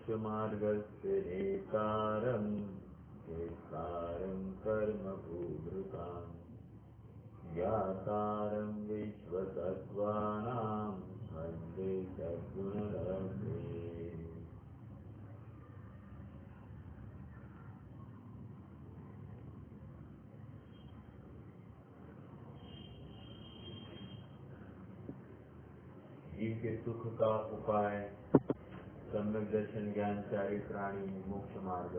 मोक्षमार्गस्य नेतारं केतारं कर्मभूभृताम् ज्ञातारं विश्वतत्त्वानां वन्दे सद्गुणलब्धे। जीव के सुख का उपाय सम्यक दर्शन ज्ञान चारित्राणी मोक्ष मार्ग,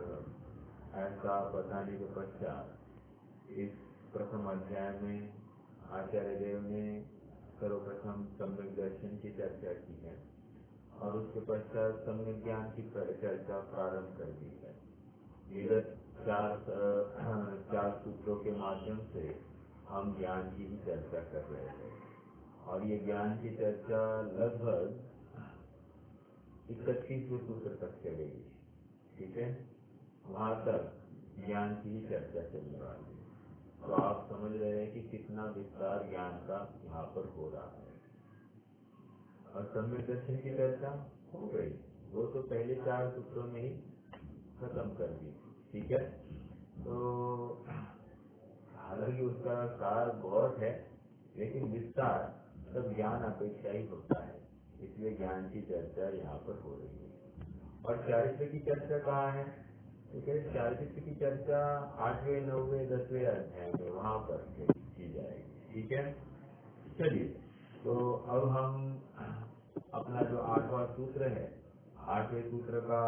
ऐसा बताने के पश्चात इस प्रथम अध्याय में आचार्य देव ने सर्वप्रथम सम्यक दर्शन की चर्चा की है और उसके पश्चात सम्यक ज्ञान की चर्चा प्रारंभ कर दी है। विगत चार सूत्रों के माध्यम से हम ज्ञान की ही चर्चा कर रहे थे और ये ज्ञान की चर्चा लगभग 31वें सूत्र तक चलेगी। ठीक है, वहां तक ज्ञान की ही चर्चा चलने वाली है। तो आप समझ रहे हैं कि कितना विस्तार ज्ञान का यहाँ पर हो रहा है। और सम्यक दर्शन की चर्चा हो गई, वो तो पहले 4 सूत्रों में ही खत्म कर दी। ठीक है, तो हालांकि उसका सार बहुत है, लेकिन विस्तार सब ज्ञान अपेक्षा ही होता है, इसलिए ज्ञान की चर्चा यहाँ पर हो रही है। और चारित्र की चर्चा कहाँ है? ठीक है, चारित्र की चर्चा 8वें 9वें 10वें अध्याय में वहाँ पर की जाएगी। ठीक है, चलिए, तो अब हम अपना जो 8वां सूत्र है, 8वें सूत्र का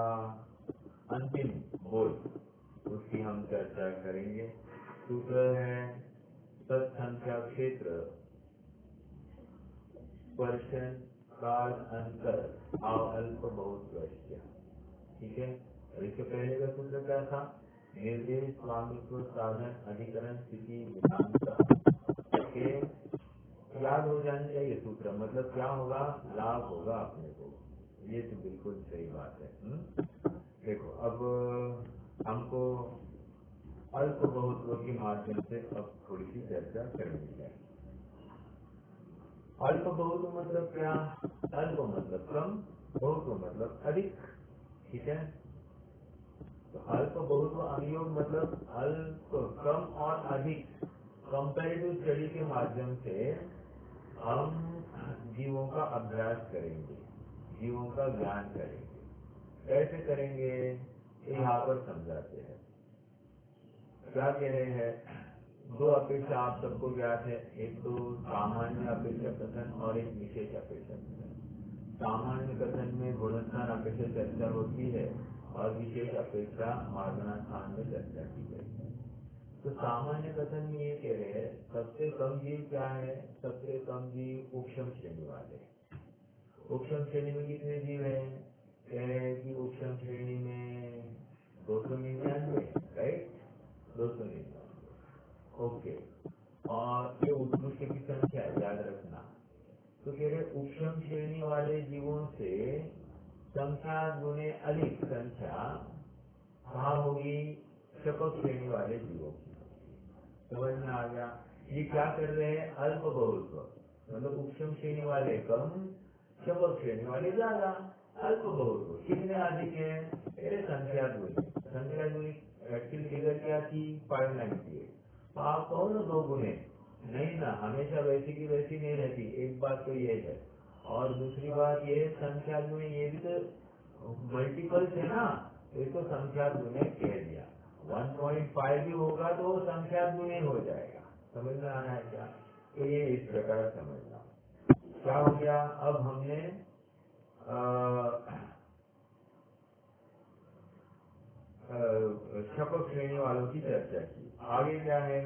अंतिम बोल, उसकी हम चर्चा करेंगे। सूत्र है तत्संख्या क्षेत्र स्पर्शन काल अंतर अल्प बहुत वैश्य। ठीक है, और इसके पहले का सूत्र क्या था? निर्देश स्वामित्व साधन अधिकरण स्थिति विधान के याद हो जाने चाहिए सूत्र, मतलब क्या होगा, लाभ होगा अपने को। ये तो बिल्कुल सही बात है। देखो, अब हमको अल्प बहुत्व के माध्यम से अब थोड़ी सी चर्चा करनी है। अल्प बहुत मतलब क्या? अल्प मतलब कम, बहुत मतलब अधिक। ठीक है, तो अल्प बहुत अनुयोग मतलब अल्प कम और अधिक कंपैरेटिव स्टडी के माध्यम से हम जीवों का अभ्यास करेंगे, जीवों का ज्ञान करेंगे। कैसे करेंगे, यहाँ पर समझाते हैं। क्या कह रहे हैं? 2 अपेक्षा आप सबको ज्ञात है, एक तो सामान्य अपेक्षा कथन और एक विशेष अपेक्षा कथन। सामान्य कथन में गुणस्थान अपेक्षा चर्चा होती है और विशेष अपेक्षा मार्गणास्थान में चर्चा की गई है। तो सामान्य कथन में ये कह रहे हैं सबसे कम जीव क्या है? सबसे कम जीव उपशम श्रेणी वाले। उपशम श्रेणी में कितने जीव है? कह रहे हैं कि उपशम श्रेणी में 299, राइट, 299। ओके, और ये उत्कृष्ट की संख्या याद रखना। तो कह रहे उपशम श्रेणी वाले जीवों से संख्या गुने अधिक संख्या कहाँ होगी? शपथ श्रेणी वाले जीवों की। समझ में आ गया? ये क्या कर रहे हैं? अल्प बहुत्व, मतलब उपशम श्रेणी वाले कम, शपथ श्रेणी वाले ज्यादा। अल्प बहुत्व कितने अधिक है? मेरे संख्या गुने। संख्या गुने एक्चुअल फिगर क्या थी? 598। तो आप कहो ना 2 गुने, नहीं ना, हमेशा वैसी की वैसी नहीं रहती। एक बात तो ये है, और दूसरी बात ये है संख्या गुने, ये भी तो मल्टीपल्स है ना, इसको संख्या गुने कह दिया। 1.5 भी होगा तो संख्या गुने हो जाएगा। समझ में आ रहा है क्या? तो ये इस प्रकार समझना। क्या हो गया? अब हमने शपथ श्रेणी वालों की चर्चा की। आगे क्या है?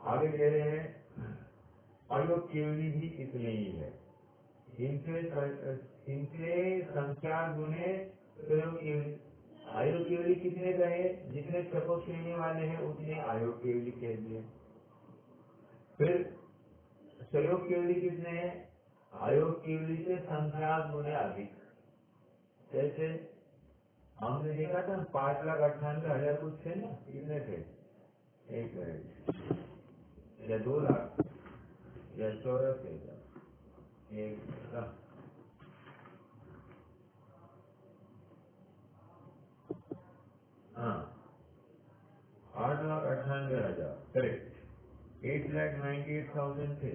आगे कह रहे हैं आयोग केवली भी इतने ही है, इनसे संख्या गुने प्रयोग केवली। आयोग केवली कितने कहे? जितने शपथ श्रेणी वाले हैं उतने आयोग केवली कह दिए। फिर सहयोग केवली कितने हैं? आयोग केवली से संख्या गुने अधिक। जैसे हमने देखा था 5,98,000 कुछ थे ना, कितने थे? 1 मिनट, या 2 लाख या 84,000, 98,000 थे।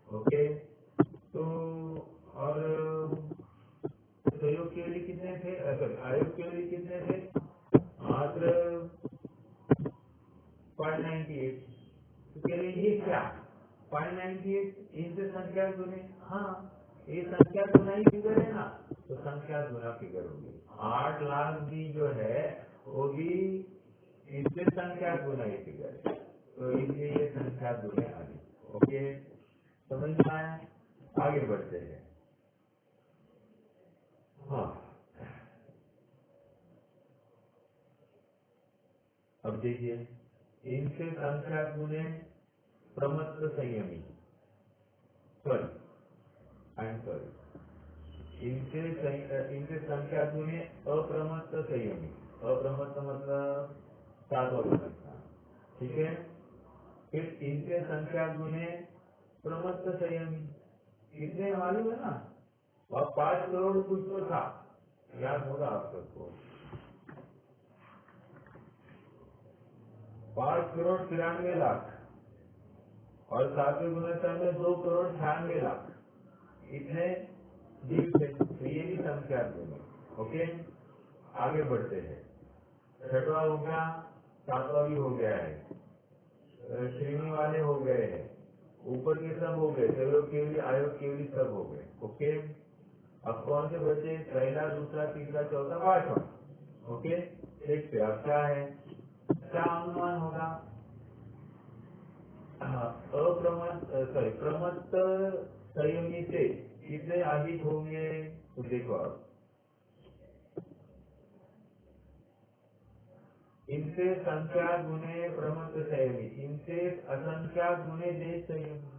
ओके, तो और सहयोग के लिए कितने थे, सॉरी आयोग के लिए कितने थे, मात्र 598। तो कह रहे ये क्या 598 इनसे संख्या गुने, हाँ ये संख्या गुना ही फिगर है ना, तो संख्या गुना फिगर होगी। 8 लाख भी जो है वो भी इससे संख्या गुना ही फिगर है, तो इसलिए ये संख्या गुने अधिक। ओके, समझ में आया? आगे बढ़ते हैं। हाँ, अब देखिए, इनसे संख्या गुने प्रमत्त संयमी, सॉरी आई एम सॉरी, इनसे संख्या गुने अप्रमत्त संयमी, अप्रमत्त मतलब 7वां गुणस्थान, ठीक है। फिर इनसे संख्या गुने प्रमत्त संयमी कितने मालूम है ना, और 5 करोड़ कुछ तो था, याद होगा आप सबको, 5,93,00,000 और 7वें गुणस्थान में 2,98,00,000, इतने जीव थे, तो ये भी संख्या गुने। ओके, आगे बढ़ते हैं। 6वां हो गया, 7वां भी हो गया है, श्रेणी वाले हो गए हैं, ऊपर के सब हो गए, सहयोग के लिए आयोग के लिए सब हो गए। ओके, अब कौन से बचे, पहला दूसरा तीसरा चौथा पांचवा। ओके, देखते अब क्या है, क्या अनुमान होगा। प्रमत्त संयमी से कितने अधिक होंगे, तो देखो अब इनसे संख्या गुने प्रमत्त संयमी, इनसे असंख्या गुने देश संयमी।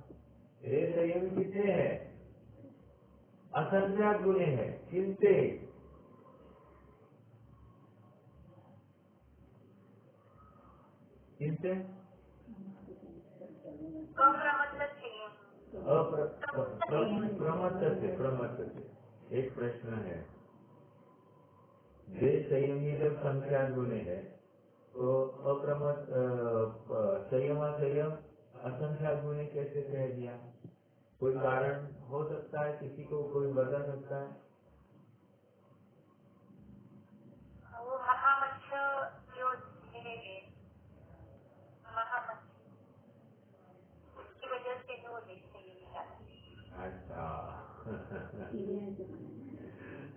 देश संयमी कितने हैं, असंख्या गुने हैं, किनसे, किनसे, प्रमत्त से, प्रमत्त से। एक प्रश्न है, देश संयमी जब संख्या गुने है तो अप्रमत्त संयम संयम असंख्या गुने कैसे कह दिया, कोई कारण हो सकता है, किसी को कोई बता सकता है। वो महामत्स्य जो है, महामत्स्य की वजह से वो देखते हैं। अच्छा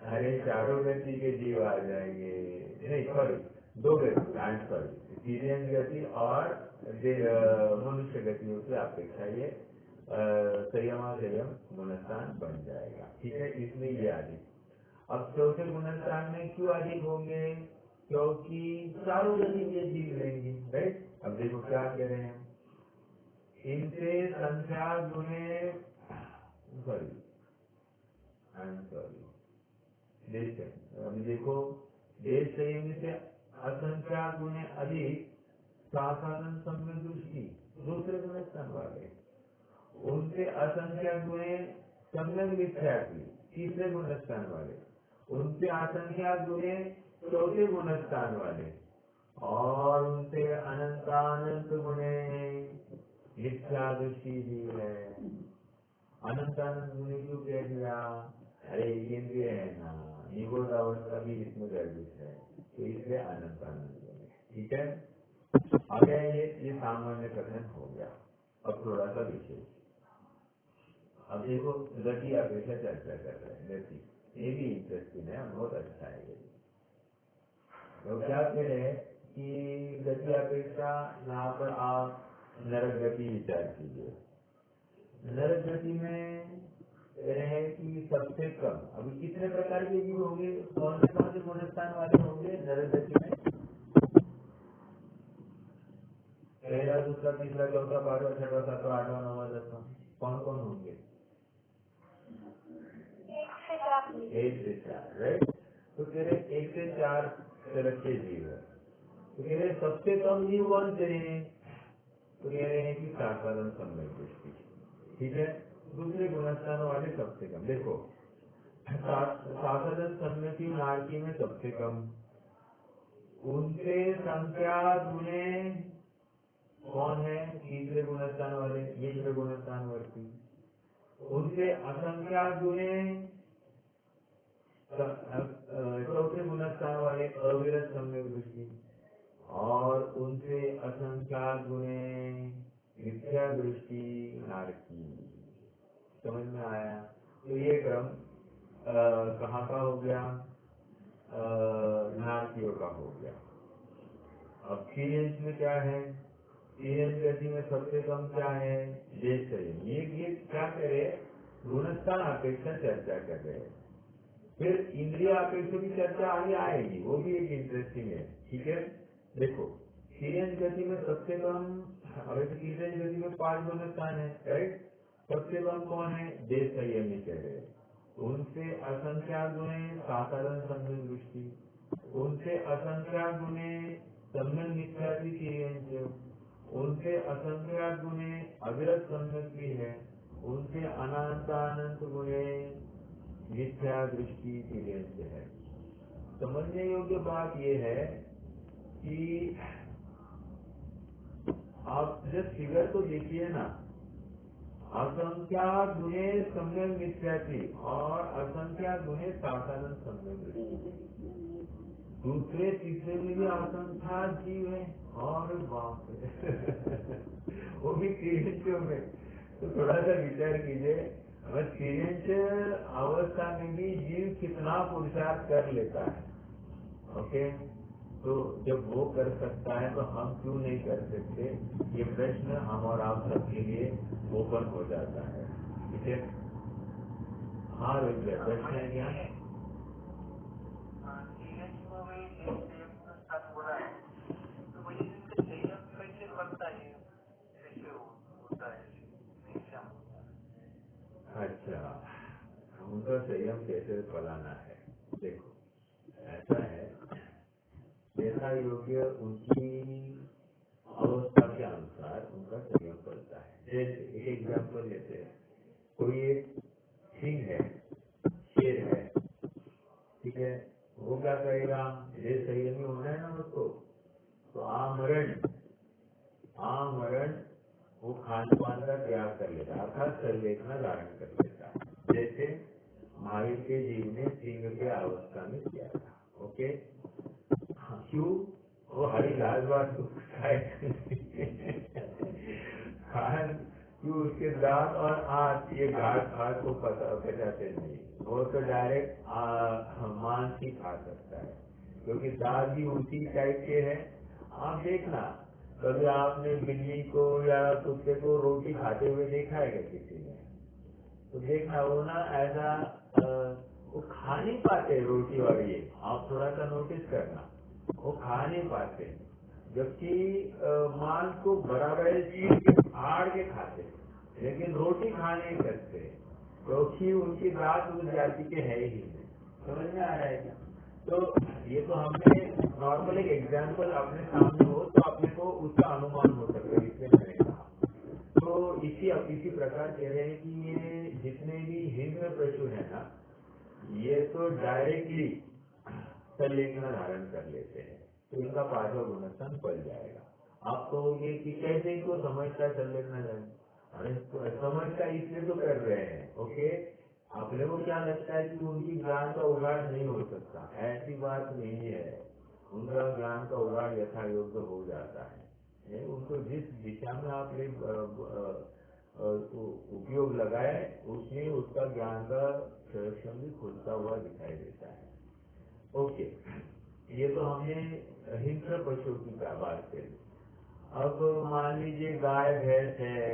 अरे चारों गति के जीव आ जाएंगे, नहीं सॉरी, 2 गति, आई एम सॉरी, सीरियन गति और मनुष्य गतियों की अपेक्षा ये संयम संयम गुणस्थान बन जाएगा, ठीक है, इसलिए ये अधिक। अब चौथे गुणस्थान में क्यों अधिक होंगे, क्योंकि चारों गति के जीव रहेंगे, राइट। अब देखो क्या कह रहे हैं, इनसे संख्या गुने, सॉरी आई एम सॉरी, देश, अभी देखो, देश संयमी से असंख्या गुने अधिक साधारण सम्य दृष्टि, दूसरे गुणस्थान वाले, उनसे असंख्या गुने सम्यक विख्याति, तीसरे गुणस्थान वाले, उनसे असंख्या गुने चौथे गुणस्थान वाले, और उनसे अनंतानंत गुणे मिथ्या दृष्टि भी है। अनंतानंद गुणे क्यों कह दिया, अरे इंद्रिय है ना, निगोद अवस्था भी इसमें गर्भित है, तो इसलिए अनंतानंद गुणे, ठीक है। अब ये सामान्य कथन हो गया। अब थोड़ा सा विशेष, अब देखो गति अपेक्षा चर्चा कर रहे हैं, गति ये भी इंटरेस्टिंग है, बहुत अच्छा है ये। तो क्या कह रहे हैं कि गति अपेक्षा, यहाँ पर आप नरक गति विचार कीजिए। नरक गति में कह रहे हैं कि सबसे कम, अभी कितने प्रकार के जीव होंगे, कौन से गुणस्थान वाले होंगे नरक गति में, पहला दूसरा तीसरा चौथा पांचवा छठवा सातवां आठवां नौवां 10वां, कौन कौन होंगे, 1 से 4, राइट। तो कह रहे 1 से 4 तरह के जीव है, तो कह रहे सबसे कम जीव कौन से हैं, तो कह रहे हैं कि साधारण सम्यक दृष्टि, ठीक है। दूसरे गुणस्थान वाले सबसे कम, देखो साधारण सम्यक नारकी में सबसे कम, उनसे संख्या गुने कौन है तीसरे गुणस्थान वाले, मिश्र गुणस्थानवर्ती। उनसे असंख्यात गुणे चौथे गुणस्थान वाले अविरत सम्यक दृष्टि, और उनसे असंख्यात गुणे मिथ्या दृष्टि नारकी। समझ में आया? तो ये क्रम कहाँ का हो गया? नारकियों का हो गया। अब 3 इंच में क्या है? 3 इंच गति में सबसे कम क्या है? देश है। ये क्या करे? गुणस्थान अपेक्षा चर्चा कर रहे हैं। फिर इंद्रिय अपेक्षा की चर्चा आगे आएगी, वो भी एक इंटरेस्टिंग है। ठीक है, देखो 3 इंच गति में सबसे कम, अगर 3 इंच गति में 5 गुणस्थान है, राइट? सबसे कम कौन है? देश संयमी कह रहे हैं। उनसे असंख्यात गुणे साधारण सम्यक दृष्टि, उनसे असंख्यात गुणे सम्यक मिथ्यादि 3 इंच, उनसे असंख्यात गुणे अविरत सम्यक भी है, उनसे अनंत अनंत गुणे मिथ्या दृष्टि 3 इंच है। समझने योग्य बात यह है कि आप जब फिगर तो देखिए ना, असंख्यात गुणे सम्यक मिथ्याति और असंख्यात गुणे साधारण सम्यक दृष्टि। दूसरे तीसरे में भी असंख्यात जीव है, और बाप रे वो भी 3 इंचों में। तो थोड़ा सा विचार कीजिए, अगर 3 इंच अवस्था में भी जीव कितना पुरुषार्थ कर लेता है। ओके, तो जब वो कर सकता है तो हम क्यों नहीं कर सकते? ये प्रश्न हम और आप सबके लिए ओपन हो जाता है। ठीक है, हाँ रोहित भाई, प्रश्न है क्या? अच्छा, उनका संयम कैसे फलाना है? देखो ऐसा है, जैसा योग्य उनकी अवस्था के अनुसार उनका संयम फलता है। जैसे एक एग्जाम्पल लेते हैं, कोई एक सिंह है, शेर है, ठीक है, वो क्या करेगा? ये संयमी होना है ना उसको, तो आमरण वो खान पान का त्याग कर लेता है, अर्थात संवेदना धारण कर लेता है, जैसे महावीर के जीव ने सिंह के अवस्था में किया था। ओके, क्यों? वो हरी घास बात को खान, क्यों? उसके दांत और आंत ये घास को पचाते नहीं, वो तो डायरेक्ट मांस ही खा सकता है, क्योंकि दांत भी उसी टाइप के हैं। आप देखना, कभी आपने बिल्ली को या कुत्ते को रोटी खाते हुए देखा है क्या किसी ने? तो देखना वो ना ऐसा वो खा नहीं पाते रोटी, और ये आप थोड़ा सा नोटिस करना, वो खा नहीं पाते, जबकि मांस को बराबर चीज के फाड़ के खाते, लेकिन रोटी खा नहीं सकते, क्योंकि उनकी दांत उस जाति के है ही नहीं। समझ में आ रहा है क्या? तो ये तो हमने नॉर्मल एक एग्जाम्पल अपने सामने हो तो अपने को उसका अनुमान हो सकता है, इसलिए मैंने कहा। तो इसी प्रकार कह रहे हैं कि ये जितने भी हिंद्र पशु है ना, ये तो डायरेक्टली संलिंगना धारण कर लेते हैं, तो इनका 5वां गुणस्थान पल जाएगा। आप कहोगे कि कैसे इनको समझता है संलिंगना धारण? अरे तो समझता इसलिए तो कर रहे हैं। ओके, अपने को क्या लगता है कि उनकी ज्ञान का उगाड़ नहीं हो सकता? ऐसी बात नहीं है, उनका ज्ञान का उगाड़ यथा योग्य हो जाता है। उनको जिस दिशा में आपने उपयोग लगाए, उसमें उसका ज्ञान का संरक्षण भी खुलता हुआ दिखाई देता है। ओके, ये तो हमने हिंस्र पशुओं की बात करी। अब मान लीजिए गाय भैंस है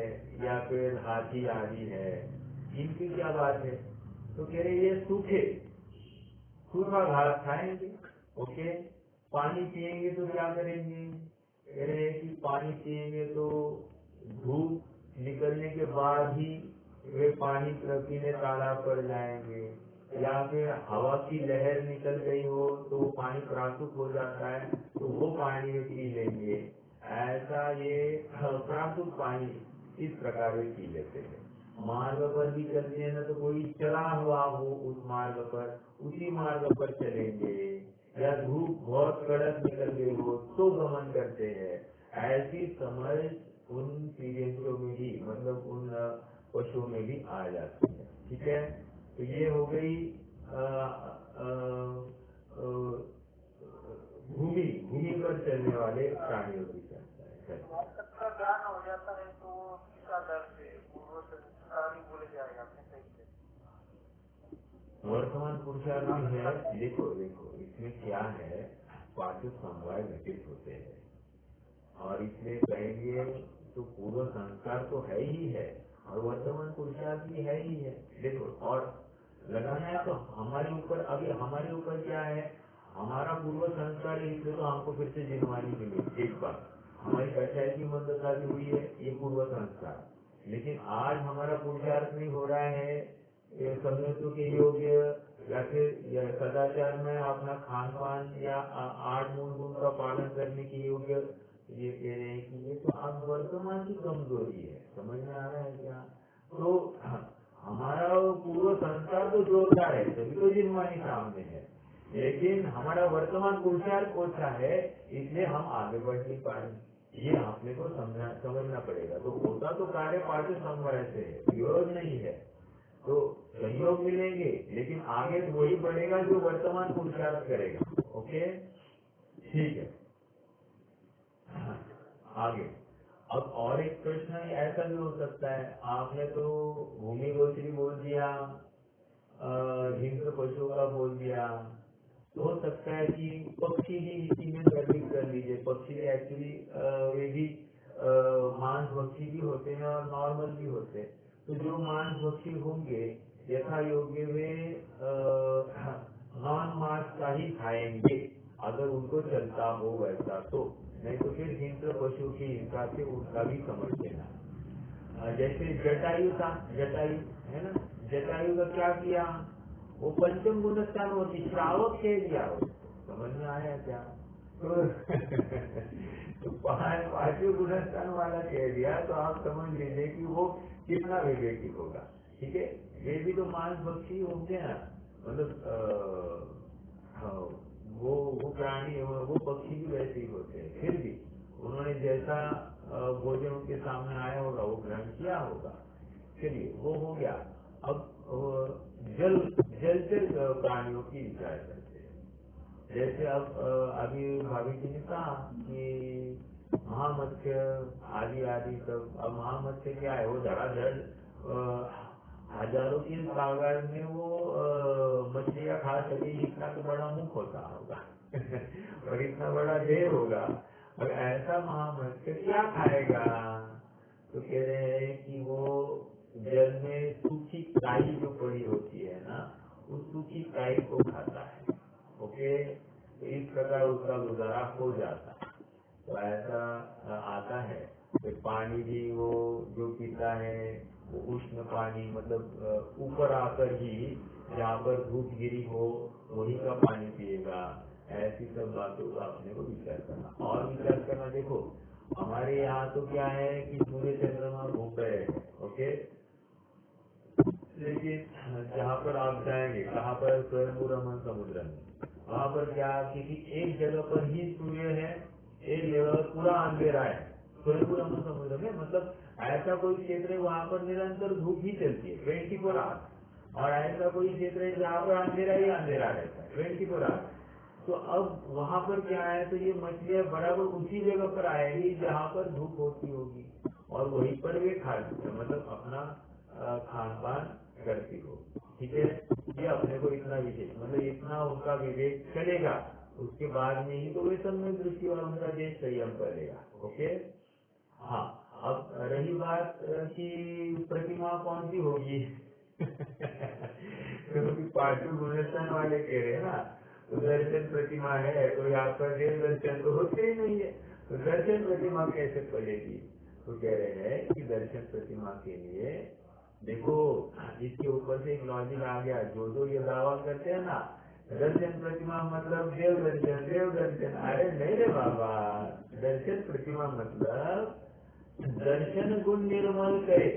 या फिर हाथी आदि है, इनकी क्या बात है? तो कह रहे ये सूखा घास खाएंगे। ओके, पानी पिएंगे तो क्या करेंगे? कह रहे हैं कि पानी पिएंगे तो धूप निकलने के बाद ही वे पानी पीने तालाब पर जाएंगे, या फिर हवा की लहर निकल गई हो तो वो पानी प्रासुक हो जाता है, तो वो पानी में पी लेंगे। ऐसा ये प्रासुक पानी इस प्रकार से पी लेते हैं। मार्ग पर भी चलते हैं ना, तो कोई चला हुआ हो उस मार्ग पर, उसी मार्ग पर चलेंगे, या धूप बहुत कड़क निकल गई हो तो गमन करते हैं। ऐसी समझ उन सीरियसों में भी मतलब उन पशुओं में भी आ जाती है। ठीक है, तो ये हो गई भूमि भूमि पर चलने वाले प्राणियों की चर्चा है। का ज्ञान हो जाता है तो वो किसका दर्द है, पूर्व संस्कार ही भूल जाएगा अपने सही से। वर्तमान पुरुषार्थ है, देखो देखो इसमें क्या है, पांचों समवाय घटित होते हैं और इसमें कहेंगे तो पूर्व संस्कार तो है ही है और वर्तमान पुरुषार्थ भी है ही है। देखो और लगाना है तो हमारे ऊपर, अभी हमारे ऊपर क्या है, हमारा पूर्व संस्कार है, इसलिए तो हमको फिर से जिनवानी मिली एक बार, हमारी कचाई की मंदता भी हुई है, ये पूर्व संस्कार। लेकिन आज हमारा पुरुषार्थ नहीं हो रहा है संन्यासों के योग्य या फिर सदाचार में अपना खान पान या 8 मूल गुण का पालन करने के योग्य, ये कह रहे हैं कि ये तो आप वर्तमान की कमजोरी है। समझ में आ रहा है क्या? तो हमारा पूर्व संस्कार तो जोरदार है, तभी तो जिनवानी सामने है, लेकिन हमारा वर्तमान पुरुषार्थ ओछा है, इसलिए हम आगे बढ़ नहीं पा रहे। ये आपने को समझना पड़ेगा। तो होता तो कार्य पांचों समवाय से है, विरोध नहीं है, तो सहयोग मिलेंगे, लेकिन आगे वही बढ़ेगा जो वर्तमान पुरुषार्थ करेगा। ओके, ठीक है, आगे। अब और एक प्रश्न ऐसा भी हो सकता है, आपने तो भूमि गोचरी बोल दिया, हिंस्र पशुओं का बोल दिया, तो हो सकता है कि पक्षी भी इसी में वर्णित कर लीजिए। पक्षी एक्चुअली वे भी मांस भक्षी भी होते हैं और नॉर्मल भी होते हैं। तो जो मांस भक्षी होंगे यथा योग्य वे नॉन मांस का ही खाएंगे अगर उनको चलता हो वैसा, तो नहीं तो फिर हिंस्र पशु के हिसाब से उनका भी समझ लेना। जैसे जटायु था, जटायु है ना, जटायु का क्या किया, वो पंचम गुणस्थान होती श्रावक कह दिया, समझ में आया क्या? तो पांचों गुणस्थान वाला कह दिया तो आप समझ लीजिए कि वो कितना विवेकी होगा। ठीक है, वे भी तो मांस भक्षी होंगे ना, मतलब वो प्राणी वो पक्षी भी वैसे ही होते हैं, फिर भी उन्होंने जैसा भोजन उनके सामने आया होगा वो ग्रहण किया होगा। चलिए वो हो गया। अब जल जलचर प्राणियों की विचार करते हैं। जैसे अब अभी भाभी जी ने कहा कि महामत्स्य आदि आदि सब, अब महामत्स्य क्या है, वो धड़ाधड़ हजारों की तादाद में वो मछलियाँ खा सके, इतना तो बड़ा मुख होता होगा और इतना बड़ा देह होगा, और ऐसा महामत्स्य क्या खाएगा? तो कह रहे हैं कि वो जल में सूखी काई जो पड़ी होती है ना, उस सूखी काई को खाता है। ओके, तो इस प्रकार उसका गुजारा हो जाता है। तो ऐसा आता है। तो पानी भी वो जो पीता है वो उष्ण पानी, मतलब ऊपर आकर ही जहाँ पर धूप गिरी हो वही का पानी पिएगा। ऐसी सब बातों का अपने को विचार करना और विचार करना। देखो हमारे यहाँ तो क्या है कि सूर्य चंद्रमा घूम रहे हैं, ओके, लेकिन जहाँ पर आप जाएंगे, कहाँ पर, स्वयंभू रमन समुद्र में, वहाँ पर क्या किसी एक जगह पर ही सूर्य है, एक जगह पर पूरा अंधेरा है। स्वयंभू रमन समुद्र में मतलब ऐसा कोई क्षेत्र है वहाँ पर निरंतर धूप ही चलती है 24 आवर्स, और ऐसा कोई क्षेत्र है जहाँ पर अंधेरा ही अंधेरा रहता है 24 आवर्स। तो अब वहाँ पर क्या है, तो ये मछलियाँ बराबर उसी जगह पर आएगी जहाँ पर धूप होती होगी और वहीं पर वे खा मतलब अपना खान पान करती हो। ठीक है, ये अपने को इतना विशेष, मतलब इतना उनका विवेक चलेगा, उसके बाद में ही तो वे सब में दृष्टि और उनका देश संयम करेगा। ओके, हाँ। अब रही बात कि प्रतिमा कौन सी होगी क्योंकि पांचों गुणस्थान वाले कह रहे हैं ना, तो दर्शन प्रतिमा है, कोई आपका देव दर्शन तो होते ही नहीं है, तो दर्शन प्रतिमा कैसे पड़ेगी? तो कह रहे हैं कि दर्शन प्रतिमा के लिए देखो इसके ऊपर से एक लॉजिक आ गया। जो जो ये दावा करते हैं ना दर्शन प्रतिमा मतलब देव दर्शन, देव दर्शन, अरे नहीं रे बाबा, दर्शन प्रतिमा मतलब दर्शन गुण निर्मल करे,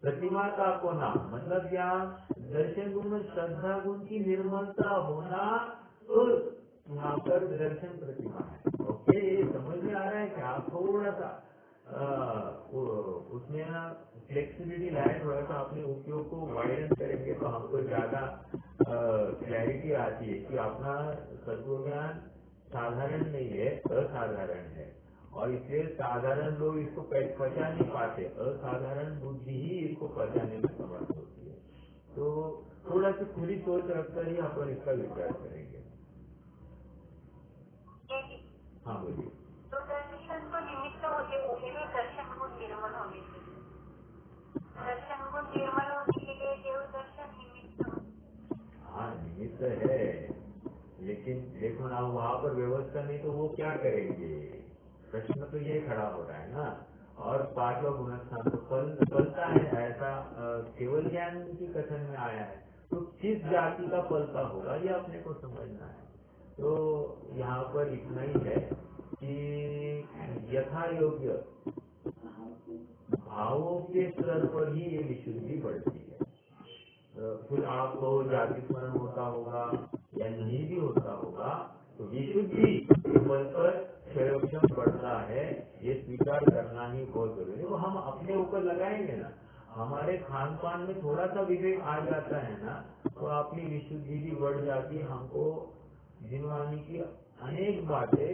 प्रतिमा का होना मतलब क्या, दर्शन गुण में श्रद्धा गुण की निर्मलता होना, तो यहाँ पर दर्शन प्रतिमा है। ओके, ये समझ में आ रहा है कि आप थोड़ा सा उसमें ना फ्लेक्सिबिलिटी लाए, थोड़ा सा अपने उपयोग को वाइडन करेंगे तो हमको ज्यादा क्लैरिटी आती है कि अपना तत्व ज्ञान साधारण नहीं है, असाधारण है। और इसलिए साधारण लोग इसको पचा नहीं पाते, असाधारण बुद्धि ही इसको पचाने में समर्थ होती है। तो थोड़ा सी खुली सोच रखकर ही अपन इसका विचार करेंगे। हाँ बोलिए। तो दर्शन को निमित्त होते हुए भी दर्शन गुण निर्मल होने चाहिए। दर्शन गुण निर्मल होने के लिए देव दर्शन निमित्त हो। हाँ निमित्त है, लेकिन देखो ना वहाँ पर व्यवस्था नहीं तो वो क्या करेंगे? प्रश्न तो ये खड़ा हो रहा है ना। और पांचवा गुणस्थान तो फलता है, ऐसा केवल ज्ञान की कथन में आया है। तो किस जाति का फलता होगा ये अपने को समझना है। तो यहाँ पर इतना ही है कि यथा योग्य भावों के स्तर पर ही ये विशुद्धि बढ़ती है। फिर आपको जाति स्मरण होता होगा या नहीं भी होता होगा, तो विशुद्धि के बल पर क्षयोक्षम बढ़ता है, ये स्वीकार करना ही बहुत जरूरी है। वो हम अपने ऊपर लगाएंगे ना, हमारे खान पान में थोड़ा सा विवेक आ जाता है ना, तो अपनी विशुद्धि भी बढ़ जाती है। हमको जिनवानी की अनेक बातें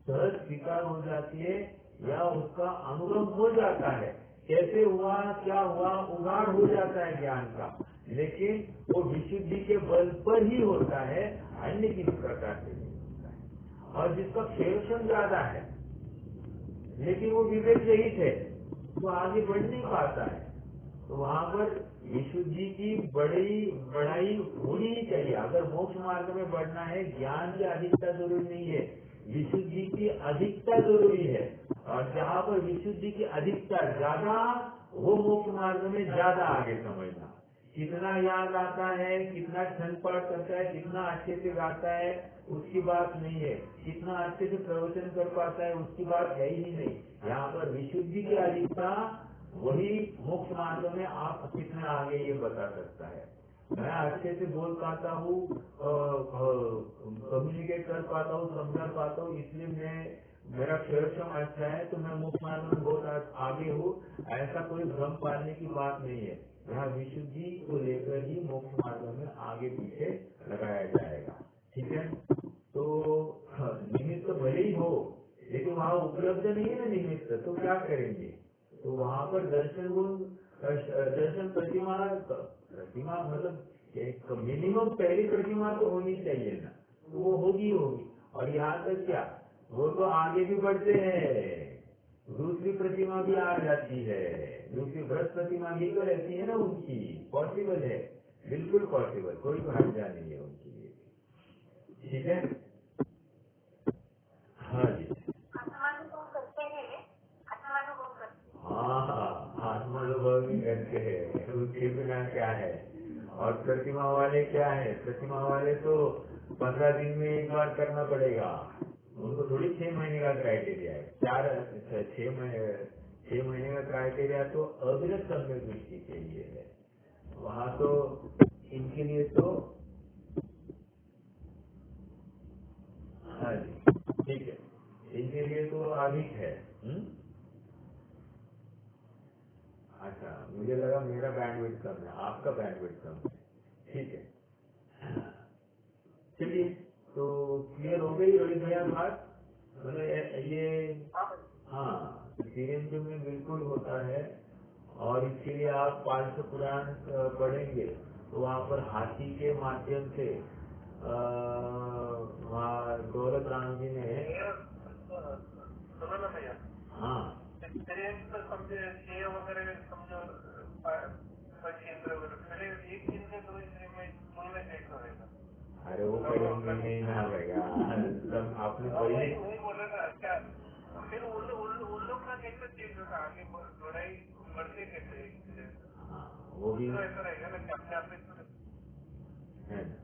सहज स्वीकार हो जाती है या उसका अनुभव हो जाता है। कैसे हुआ, क्या हुआ, उगाड़ हो जाता है ज्ञान का, लेकिन वो विशुद्धि के बल पर ही होता है, अन्य किसी प्रकार से नहीं होता है। और जिसका क्षेत्रक्षम ज्यादा है लेकिन वो विवेक रहित है, वो आगे बढ़ नहीं पाता है। तो वहाँ पर विशुद्धि की बढ़ाई होनी ही चाहिए। अगर मोक्ष मार्ग में बढ़ना है, ज्ञान की अधिकता जरूरी नहीं है, विशुद्धि की अधिकता जरूरी है। और जहाँ पर विशुद्धि की अधिकता ज्यादा, वो मोक्ष मार्ग में ज्यादा आगे समझना। कितना याद आता है, कितना क्षण पाठ करता है, कितना अच्छे से गाता है, उसकी बात नहीं है। कितना अच्छे से प्रवचन कर पाता है, उसकी बात है ही नहीं। यहाँ पर विशुद्धि की अधिकता वही मोक्ष मार्ग में आप कितने आगे ये बता सकता है। मैं अच्छे से बोल पाता हूँ, कम्युनिकेट कर पाता हूँ, समझा पाता हूँ, इसलिए मेरा क्षेत्रक्षम अच्छा है तो मैं मोक्ष मार्ग में बहुत आगे हूँ, ऐसा कोई भ्रम पालने की बात नहीं है। यहाँ विशुद्धि को लेकर ही मोक्ष मार्ग में आगे पीछे लगाया जाएगा। ठीक है, तो निमित्त भले ही हो, लेकिन वहाँ उपलब्ध नहीं है ना निमित्त, तो क्या करेंगे? तो वहाँ पर दर्शन गुण, दर्शन प्रतिमा मतलब एक मिनिमम पहली प्रतिमा तो होनी चाहिए ना, तो वो होगी। और यहाँ तक क्या, वो तो आगे भी बढ़ते हैं, दूसरी प्रतिमा भी आ जाती है, दूसरी व्रत प्रतिमा भी तो रहती है ना उनकी, पॉसिबल है, बिल्कुल पॉसिबल, कोई भाषा नहीं है उनके लिए। ठीक है, हाँ जी, आत्मानुभव करते हैं, आत्मानुभव करते हाँ आत्मानुभव भी करते हैं, उसके बिना क्या है। और प्रतिमा वाले क्या है, प्रतिमा वाले तो 15 दिन में एक बार करना पड़ेगा, उनको थोड़ी 6 महीने का क्राइटेरिया है। 6 महीने का क्राइटेरिया तो अविरत सम्यक दृष्टि के लिए है। वहाँ तो इनके लिए तो हाँ जी ठीक है, इनके लिए तो अधिक है। अच्छा, मुझे लगा मेरा बैंडविड्थ कम है, आपका बैंडविड्थ कम है। ठीक है, चलिए, तो क्लियर हो गई रोहित भैया बात? मतलब ये हाँ, सीरेंद्र में बिल्कुल होता है। और इसके लिए आप पार्श्व पुराण पढ़ेंगे तो वहाँ पर हाथी के माध्यम से वहाँ दौलत राम जी ने सुनो ना भैया, हाँ एक्सपीरियंस तो समझे, ये वगैरह समझो, केंद्र वगैरह, पहले एक दिन में 2 इंद्रिय में उनमें कैसा रहेगा? अरे वो करेंगे नहीं ना भैया, आपने पहले वही बोला ना क्या, फिर उन लोग का कैसे चेंज होगा, आगे बढ़ाई बढ़ते कैसे? हाँ वो भी तो ऐसा रहेगा ना कि अपने आप में है ना।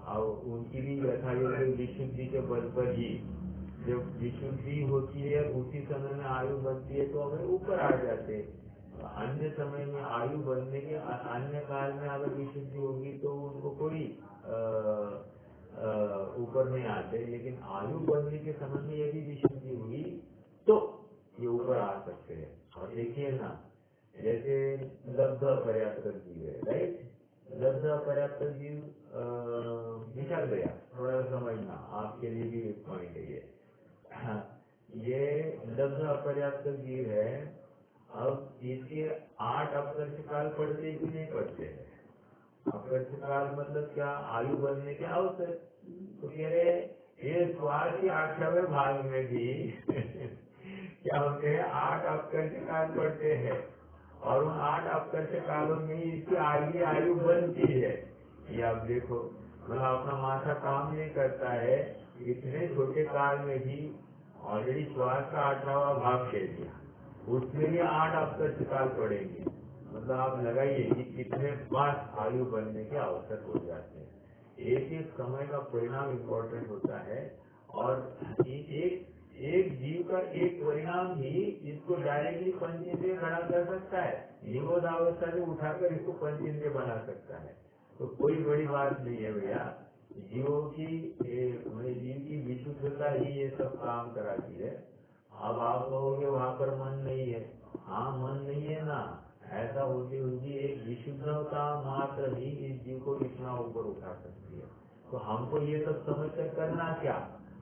और उनकी भी यथा योग्य विशुद्धि के बल पर ही जब विशुद्धि होती है उसी समय में आयु बनती है तो हमें ऊपर आ जाते हैं। अन्य समय में आयु बनने के अन्य काल में अगर विशुद्धि होगी तो उनको कोई ऊपर नहीं आते, लेकिन आयु बढ़ने के समय में यदि विशुद्धि हुई तो ये ऊपर आ सकते हैं। और देखिए ना, जैसे लब्ध पर्याप्त जीव है, राइट। लब्ध पर्याप्त जीव निकल गया, थोड़ा समझना, आपके लिए भी एक पॉइंट है ये। ये लब्ध अपर्याप्त जीव है। अब इसके 8 अपकर्ष काल पड़ते कि नहीं पड़ते हैं? अपकर्ष काल मतलब क्या? आयु बढ़ने के अवसर। तो कह रहे ये श्वास के 8वें भाग में भी क्या होते हैं? 8 अपकर्ष काल पड़ते हैं, और उन 8 अपकर्ष कालों में इसकी आगे आयु बनती है। ये आप देखो, मतलब अपना माथा काम नहीं करता है, इतने छोटे काल में भी ऑलरेडी श्वास का 8वां भाग कह दिया, उसमें भी 8 अपकर्ष काल पड़ेंगे। मतलब आप लगाइए कि कितने बार आयु बढ़ने के अवसर हो जाते हैं। एक एक समय का परिणाम इम्पोर्टेंट होता है, और एक जीव का एक परिणाम ही इसको डायरेक्टली पंचेंद्रिय खड़ा कर सकता है, निरोध अवस्था से उठाकर इसको पंचेंद्रिय बना सकता है। तो कोई बड़ी बात नहीं है भैया, जीव की विशुद्धता ही ये सब काम कराती है। अब आप कहोगे वहाँ पर मन नहीं है, हाँ मन नहीं है ना, ऐसा होती हुई एक विशुद्धता मात्र ही इस जीव को इतना ऊपर उठा सकती है। तो हमको ये सब समझ कर करना क्या?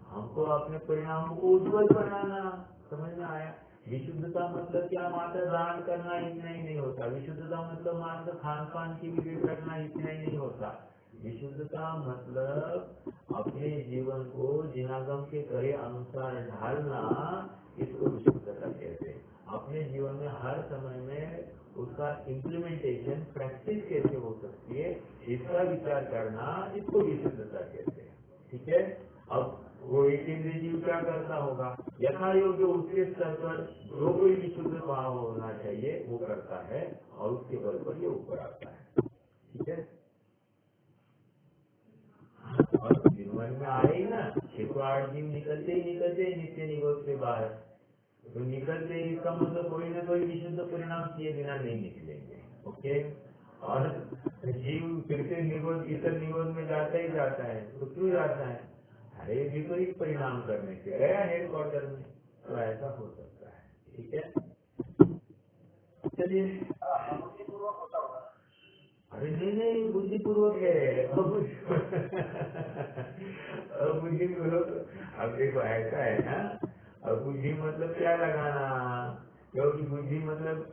हमको अपने परिणामों को उज्जवल बनाना। समझ में आया? विशुद्धता मतलब क्या? मात्र दान करना इतना ही नहीं होता। विशुद्धता मतलब मात्र खान पान की विवेक रखना इतना ही नहीं होता। विशुद्धता मतलब अपने जीवन को जिनागम के करे अनुसार ढालना, इसको विशुद्धता कहते हैं। अपने जीवन में हर समय में उसका इम्प्लीमेंटेशन, प्रैक्टिस कैसे हो सकती है, इसका विचार करना, इसको विशुद्धता कहते हैं। ठीक है। अब वो एक इंद्रिय जीव क्या करता होगा? यथा योग्य उसके स्तर पर जो कोई विशुद्ध भाव होना चाहिए वो करता है, और उसके बल पर ये ऊपर आता है। ठीक है। और जीवन में आए ही ना, 608 जीव निकलते ही नित्य निरोध से बाहर। तो निकलते ही इसका मतलब कोई ना कोई विशुद्ध परिणाम किए बिना नहीं निकलेंगे। ओके। और जीव फिर से निरोध, इतर निरोध में जाता ही जाता है, तो क्यों जाता है? अरे विपरीत परिणाम करने से गया हेडक्वार्टर में, तो ऐसा हो सकता है। ठीक है। चलिए। अरे नहीं, बुद्धिपूर्वक है। बुद्धिपूर्वक। अब देखो ऐसा है ना, अब बुद्धि मतलब क्या लगाना, क्योंकि बुद्धि मतलब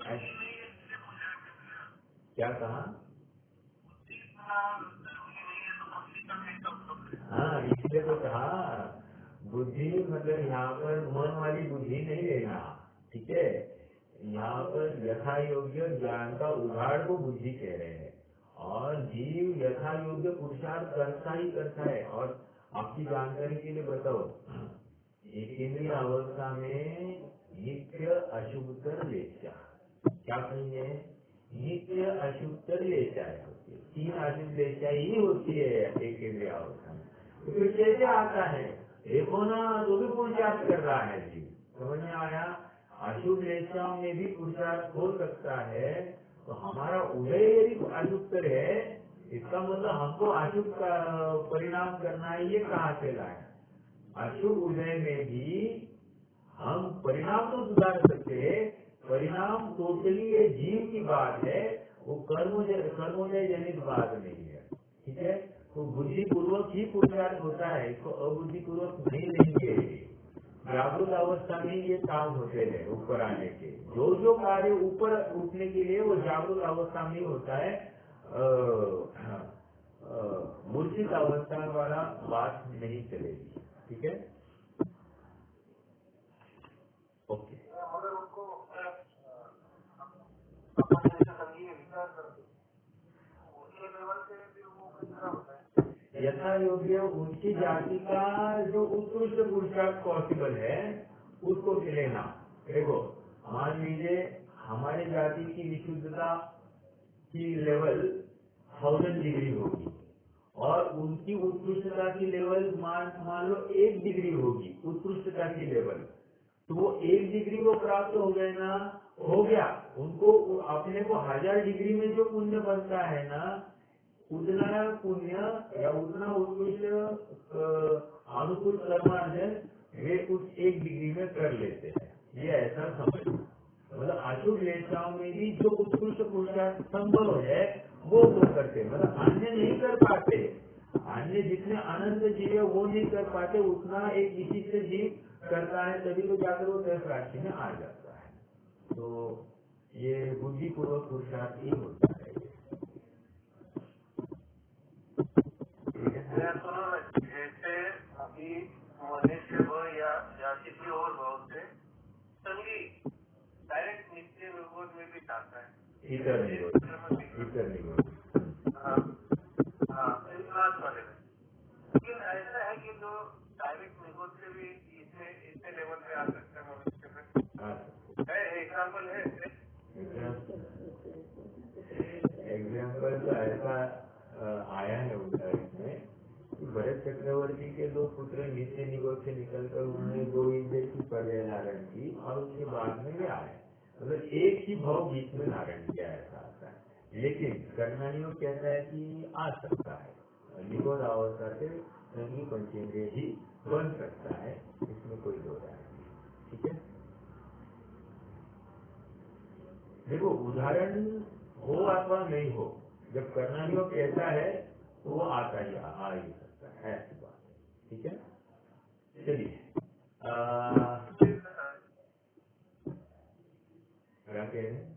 क्या कहा? हाँ, इसलिए तो कहा बुद्धि मतलब यहाँ पर मन वाली बुद्धि नहीं लेना। ठीक है। यहाँ पर यथा योग्य ज्ञान का उधार को बुद्धि कह रहे हैं, और जीव यथा योग्य पुरुषार्थ करता ही करता है। और आपकी जानकारी के लिए बताओ, एक इंद्रिय अवस्था में नित्य अशुभतर लेचा, क्या कहेंगे? नित्य अशुभतर लेचाएं होती है, 3 अशुभ लेचाएं ही होती है एक इंद्रिय अवस्था में। तो फिर कैसे आता है? देखो ना, तो भी पुरुषार्थ कर रहा है जीव। समझ में आया? अशुभ लेचाओं में भी पुरुषार्थ हो सकता है। तो हमारा उदय यदि अशुभतर है, इसका मतलब हमको अशुभ का परिणाम करना है, ये कहाँ से लाए? अशुभ उदय में भी हम परिणाम तो सुधार सकते हैं। परिणाम टोटली ये जीव की बात है, वो कर्मोदय जनित बात नहीं है। ठीक है। तो बुद्धिपूर्वक ही पुरुषार्थ होता है, इसको अबुद्धिपूर्वक नहीं लेंगे। जागृत अवस्था में ये काम होते हैं ऊपर आने के। जो जो कार्य ऊपर उठने के लिए वो जागृत अवस्था में होता है। मूर्छित अवस्था वाला बात नहीं चलेगी। ठीक है। ओके। यथा योग्य उनकी जाति का जो उत्कृष्ट पुरुषार्थ पॉसिबल है उसको लेना। देखो, मान लीजिए हमारी जाति की विशुद्धता की लेवल 1000 डिग्री होगी, और उनकी उत्कृष्टता की लेवल मान लो 1 डिग्री होगी उत्कृष्टता की लेवल। तो वो 1 डिग्री को प्राप्त हो गए ना, हो गया। उनको अपने को 1000 डिग्री में जो पुण्य बनता है ना, उतना पुण्य या उतना उत्कृष्ट अनुकूल कर्मार्जन वे उस 1 डिग्री में कर लेते हैं, ये ऐसा समझना। मतलब आशु क्लेशाओं में भी जो उत्कृष्ट पुरुषार्थ संभव है वो करते, मतलब अन्य नहीं कर पाते, अन्य जितने अनंत जीव है वो नहीं कर पाते, उतना एक विशिष्ट जीव करता है, तभी तो जाकर वो 10 राशि में आ जाता है। तो ये बुद्धिपूर्वक पुरुषार्थ ही होता है। जैसे अभी मनुष्य हो या किसी और भाव से संगी डायरेक्ट नित्य निगोद में भी जाता है, इतर निगोद हाँ क्लास वाले में। लेकिन ऐसा है कि जो डायरेक्ट निगोद से भी इतने लेवल पे आ सकते हैं मनुष्य में, है एग्जाम्पल है। एग्जाम्पल तो ऐसा आया है उदाहरण में कि भरत चक्रवर्ती के 2 पुत्र नित्य निगोद से निकलकर उन्होंने 2 इंद्र की पर्याय धारण की और उसके बाद में वे आए, मतलब एक ही भाव बीच में धारण किया, ऐसा आता है। लेकिन कर्णानियोग कहता है कि आ सकता है, निगोद अवस्था से संगी पंचेंद्रिय भी बन सकता है, इसमें कोई दो राय नहीं। ठीक है, देखो उदाहरण हो अथवा नहीं हो, जब कर्णानियोग कहता है तो वो आता ही आ ही सकता है, ऐसी बात है। ठीक है, चलिए क्या कह रहे हैं?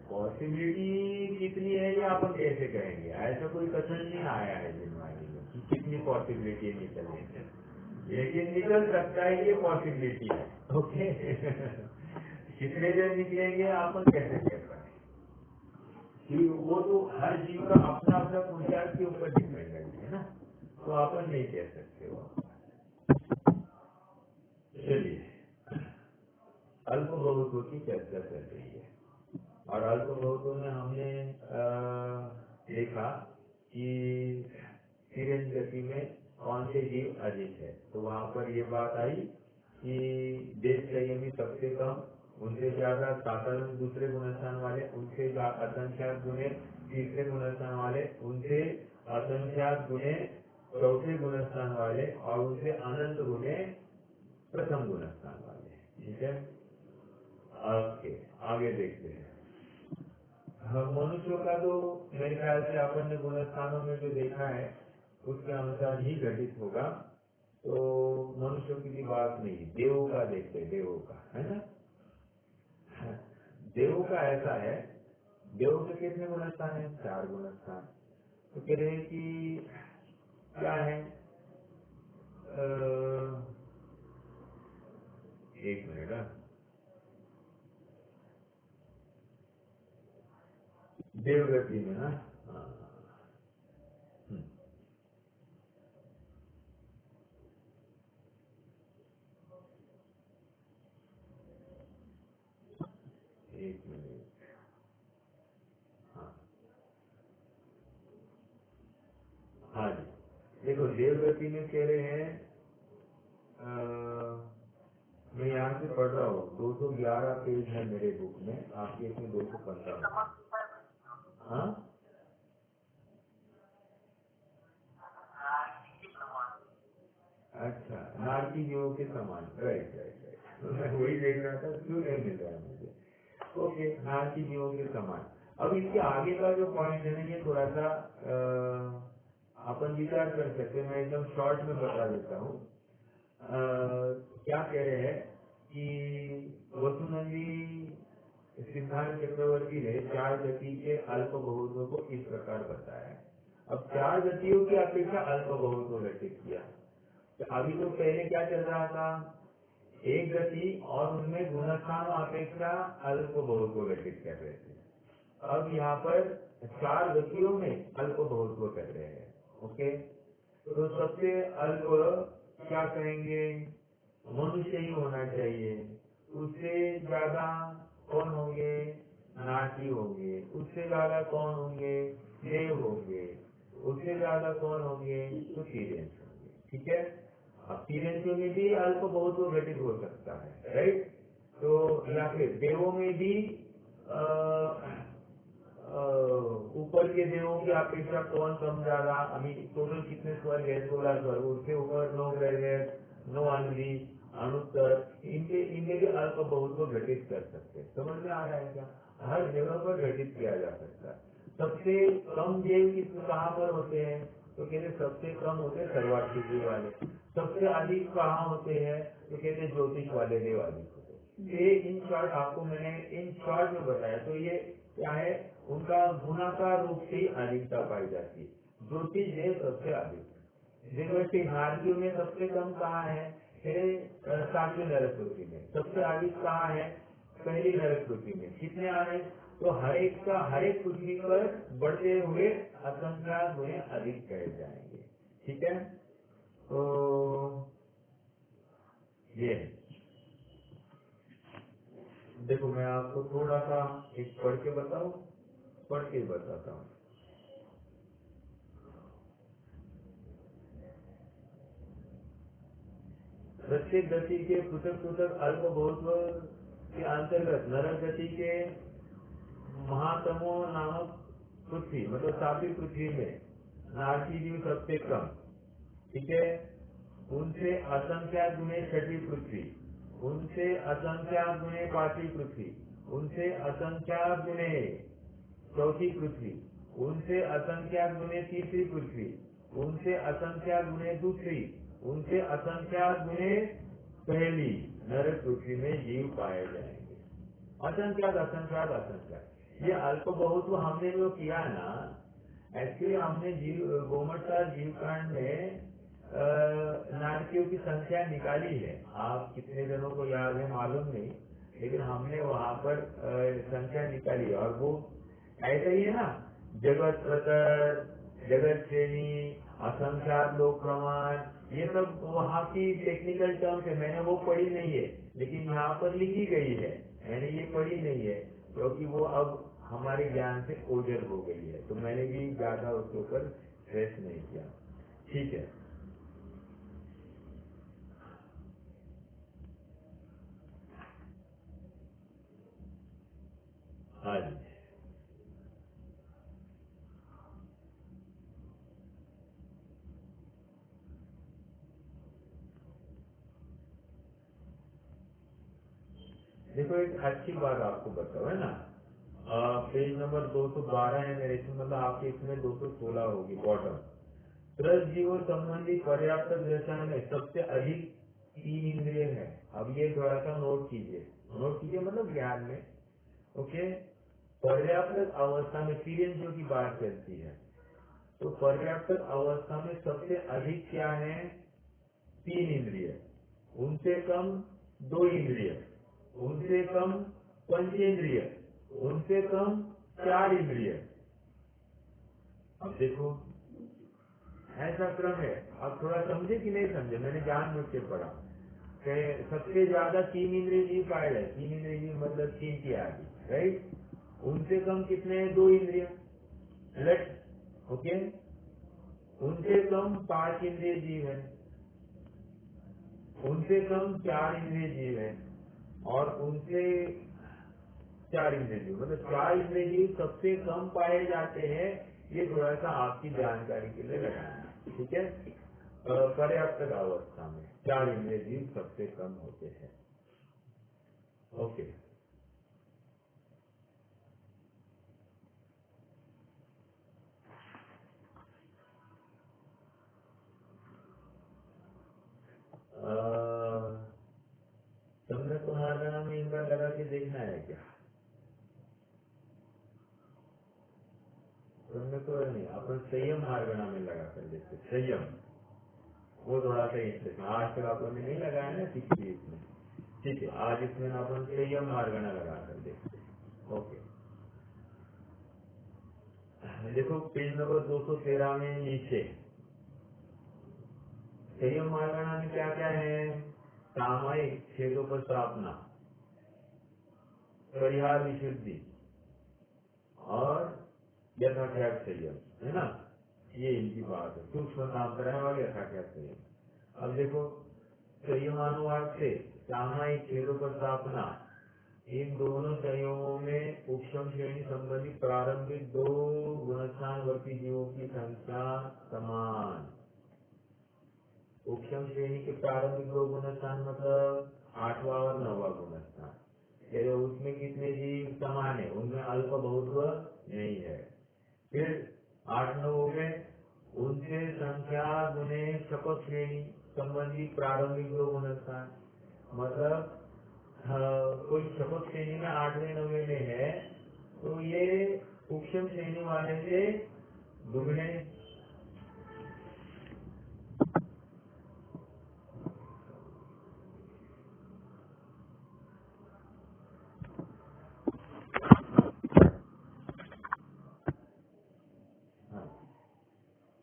पॉसिबिलिटी कितनी है ये अपन कैसे कहेंगे, ऐसा कोई कथन नहीं आया है जिनवाणी में कि कितनी पॉसिबिलिटी निकलने की, लेकिन निकल सकता है, ये पॉसिबिलिटी है। ओके कितने देर निकलेंगे अपन कैसे कह पाए, कि वो तो हर जीव का अपना अपना पुरुषार्थ के ऊपर डिपेंडेंट है ना, तो अपन नहीं कह सकते वो। चलिए, अल्प बहुत्व की चर्चा चल रही है, और अल्प बहुत्व में हमने देखा कि तिरंज गति में कौन से जीव अधिक है, तो वहां पर ये बात आई कि देश संयमी सबसे कम, उनसे ज्यादा साधारण दूसरे गुणस्थान वाले, उनसे असंख्यात गुणे तीसरे गुणस्थान वाले, उनसे असंख्यात गुणे चौथे गुणस्थान वाले, और उनसे अनंत गुणे प्रथम गुणस्थान वाले। ठीक है, आगे देखते हैं। मनुष्यों का तो मेरे ख्याल से अपन ने गुणस्थानों में जो देखा है उसके अनुसार ही घटित होगा, तो मनुष्यों की भी बात नहीं, देवों का देखते हैं, देवों का है ना। देवों का ऐसा है, देवों के कितने गुणस्थान है? 4 गुणस्थान। तो कह रहे हैं कि क्या है, एक मिनट, देवगति में ना, एक मिनट, हाँ जी, देखो देवगति में कह रहे हैं, मैं यहाँ से पढ़ रहा हूँ, 211 पेज है मेरे बुक में, आपके इसमें 215। हाँ, अच्छा, नारकी जीवों के समान, राइट राइट राइट, मैं वही देख रहा था, क्यों नहीं मिल रहा है मुझे। ओके, नारकी जीवों के समान। अब इसके आगे का जो पॉइंट है ना, ये थोड़ा सा अपन विचार कर सकते हैं, मैं एकदम शॉर्ट में बता देता हूँ। क्या कह रहे हैं कि वसुनंदी सिद्धांत चक्रवर्ती ने 4 गति के अल्प बहुत्व को इस प्रकार बताया। अब 4 गतियों की अपेक्षा अल्प बहुत्व घटित किया। तो अभी तो पहले क्या चल रहा था, एक गति और उनमें गुणस्थान अपेक्षा अल्प बहुत्व घटित कर रहे थे। अब यहाँ पर 4 गतियों में अल्प बहुत्व कर रहे हैं। ओके, तो सबसे अल्प क्या कहेंगे, मनुष्य ही होना चाहिए। उससे ज्यादा कौन होंगे, नाटी होंगे। उससे ज्यादा कौन होंगे, देव होंगे। उससे ज्यादा कौन होंगे, तो सीरियस होंगे। ठीक है, अब तीरेंशियों में भी अल्प बहुत घटित हो सकता है, राइट। तो या फिर देवों में भी ऊपर के देवों की अपेक्षा कौन कम ज्यादा, अभी टोटल कितने स्वर है, 16 स्वर, उसके ऊपर 9 ग्रेजुएट, 9 अनरी, अनुत्तर, इनके इनके भी अल्प बहुत को घटित कर सकते हैं। समझ में आ रहा है क्या? हर जगह पर घटित किया जा सकता है। सबसे कम देव किस कहाँ पर होते हैं? तो कहते सबसे कम होते हैं सर्वार्थी वाले। सबसे अधिक कहाँ होते हैं? तो कहते ज्योतिष वाले देव अधिक होते हैं। ये इन शॉर्ट आपको मैंने इन शॉर्ट में बताया। तो ये क्या है? उनका गुणाकार रूप से अधिकता पाई जाती है। ज्योतिष देव सबसे अधिक। देखो ऐसे नारदियों में सबसे कम कहाँ है? 7वें नरक पृथ्वी में। सबसे अधिक कहाँ है? पहली नरक पृथ्वी में। कितने आ रहे? तो हर एक पृथ्वी पर बढ़ते हुए असंख्यात हुए अधिक कहे जाएंगे। ठीक है, तो ये देखो मैं आपको थोड़ा सा एक पढ़ के बताता हूँ। प्रत्येक गति के पृथक पृथक अल्प बहुत के अंतर्गत नरक गति के महातमो नामक पृथ्वी मतलब 7वीं पृथ्वी में नारकी जीव सबसे कम। ठीक है, उनसे असंख्यात गुणे 6वीं पृथ्वी, उनसे असंख्यात गुणे 5वीं पृथ्वी, उनसे असंख्यात गुणे 4थी पृथ्वी, उनसे असंख्यात गुणे 3री पृथ्वी, उनसे असंख्यात गुणे 2री, उनसे असंख्यात गुणे पहली नरक पृथ्वी में जीव पाए जाएंगे। असंख्यात असंख्यात असंख्यात। ये अल्प बहुत को हमने जो किया ना, एक्चुअली हमने गोमटा जीवकांड में नारकियों की संख्या निकाली है। आप कितने जनों को याद है मालूम नहीं, लेकिन हमने वहाँ पर संख्या निकाली और वो ऐसा ही है ना, जगत प्रतर, जगत श्रेणी, असंख्यात लोक प्रमाण, ये सब वहाँ की टेक्निकल टर्म्स है। मैंने वो पढ़ी नहीं है, लेकिन यहाँ पर लिखी गई है। मैंने ये पढ़ी नहीं है क्योंकि वो अब हमारे ज्ञान से ओझल हो गई है, तो मैंने भी ज्यादा उसके ऊपर स्ट्रेस नहीं किया। ठीक है, हाँ जी। देखो एक अच्छी बात आपको बताओ है ना, पेज नंबर 212 है मेरे इसमें, मतलब आपके इसमें 216 होगी बॉटम। त्रस जीवों संबंधी पर्याप्त दर्शन में सबसे अधिक 3 इंद्रिय है। अब ये थोड़ा सा नोट कीजिए मतलब ज्ञान में। ओके, पर्याप्त अवस्था में तीरेंद्रियों की बात चलती है, तो पर्याप्त अवस्था में सबसे अधिक क्या है? 3 इंद्रिय, उनसे कम 2 इंद्रिय, उनसे कम पंचेंद्रिय, उनसे कम 4 इंद्रिय। अब देखो ऐसा क्रम है। अब थोड़ा समझे कि नहीं समझे? मैंने जानबूझ के पढ़ा कि सबसे ज्यादा 3 इंद्रिय जीव पाए जाए। 3 इंद्रिय जीव मतलब 3 की आदि, राइट। उनसे कम कितने हैं? 2 इंद्रिय, लेट। ओके, उनसे कम 5 इंद्रिय जीव है, उनसे कम 4 इंद्रिय जीव है, और उनसे 4 इंद्रिय जीव मतलब 4 इंद्रिय जीव सबसे कम पाए जाते हैं। ये थोड़ा सा आपकी जानकारी के लिए लगाना, ठीक है। पर्याप्त अवस्था में 4 इंद्रिय जीव सबसे कम होते हैं। ओके, तुमने तुम्हारा में इनका लगा के देखना है क्या? तुमने तो नहीं, अपन संयम मार्गणा में लगा कर देखते। संयम वो थोड़ा सा इंटरेस्ट आज तक अपन ने नहीं लगाया ना किसी इसमें। ठीक है, आज इसमें अपन संयम मार्गणा लगा कर देखते। ओके, देखो पेज नंबर 213 में नीचे संयम मार्गणा में क्या क्या है? सामयिक छेदों पर स्थापना, परिहार विशुद्धि और यथाख्यात संयम, है ना। ये इनकी बात है। सूक्ष्म नाम कराए और यथाख्यात संयम। अब देखो संयोगानुवाद से सामायिक छेदोपस्थापना, इन दोनों संयोगों में उपशम श्रेणी संबंधी प्रारंभिक दो गुणस्थानवर्ती जीवों की संख्या समान। उपशम श्रेणी के प्रारंभिक दो गुणस्थान मतलब 8वां और 9वां गुणस्थान, उसमें कितने जीव समान है, उनमें अल्प बहुत्व नहीं है। फिर 8-9 में उनसे संख्या गुणे शपथ श्रेणी संबंधी प्रारंभिक दो गुणस्थान, मतलब कोई शपथ श्रेणी में 8वें 9वें में है तो ये उपशम श्रेणी वाले से दुगने।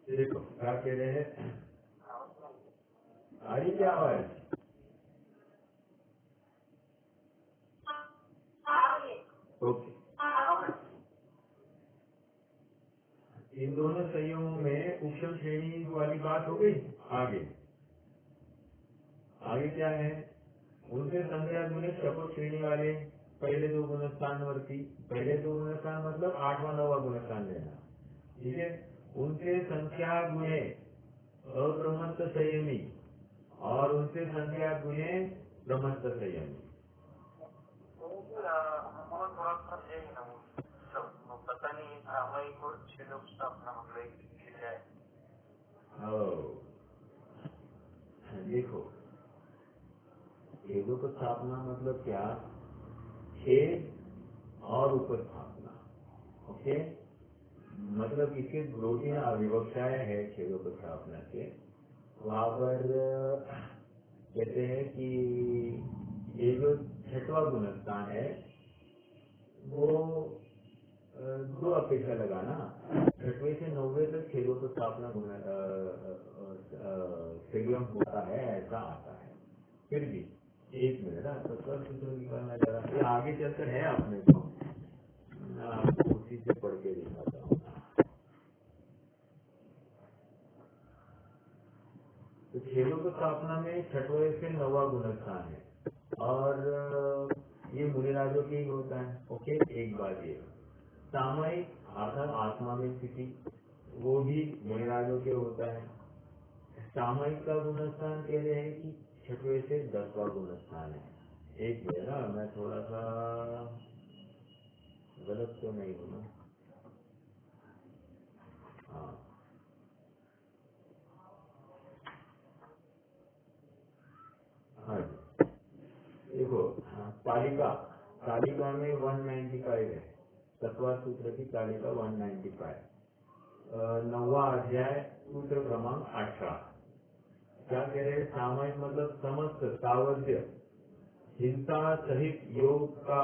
देखो क्या कह रहे हैं, आ रही क्या आवाज? ओके, इन दोनों संयोगों में उपशम श्रेणी वाली बात हो गई। आगे आगे क्या है, उनसे संख्या गुणे शपथ श्रेणी वाले पहले दो गुणस्थानवर्ती, पहले दो गुणस्थान मतलब 8वां 9वां गुणस्थान लेना, ठीक है। उनसे संख्या गुणे अप्रमत्त संयमी और उनसे संख्या गुणे प्रमत्त संयमी। हमको थोड़ा समझेंगे ना, सब पता नहीं सामयिक और छेदोपस्थापना मतलब एक चीज है। देखो छेदोपस्थापना मतलब क्या, छेद और उपस्थापना। ओके, मतलब इसके 2-3 अविवक्षाएं है छेदोपस्थापना के। वहां पर कहते हैं कि ये जो 6वां गुणस्थान है वो 2 अपेक्षा लगाना, 6वें से 9वें तक छेदोपस्थापना संयम होता है, ऐसा आता है। फिर भी 1 मिनट सत्तर सूत्र निकालना जा रहा है, आगे चलकर है अपने को, आपको उसी से पढ़ के दिखाता हूँ। तो छेदोपस्थापना में 6वें से 9वां गुणस्थान है और ये मुनिराजों के ही होता है। ओके, एक बात ये सामयिक अर्थात आत्मा में स्थिति, वो भी मुनिराजों के होता है। सामयिक का गुणस्थान कह रहे हैं कि 6वें से 10वां गुणस्थान है। एक मिनट ना, मैं थोड़ा सा गलत तो नहीं हूँ ना। हाँ, हाँ जी, देखो कालिका में 195 है, 7वां सूत्र की कालिका 195, 9वां अध्याय सूत्र क्रमांक 18। क्या कह रहे हैं, सामयिक मतलब समस्त सावध्य हिंसा सहित योग का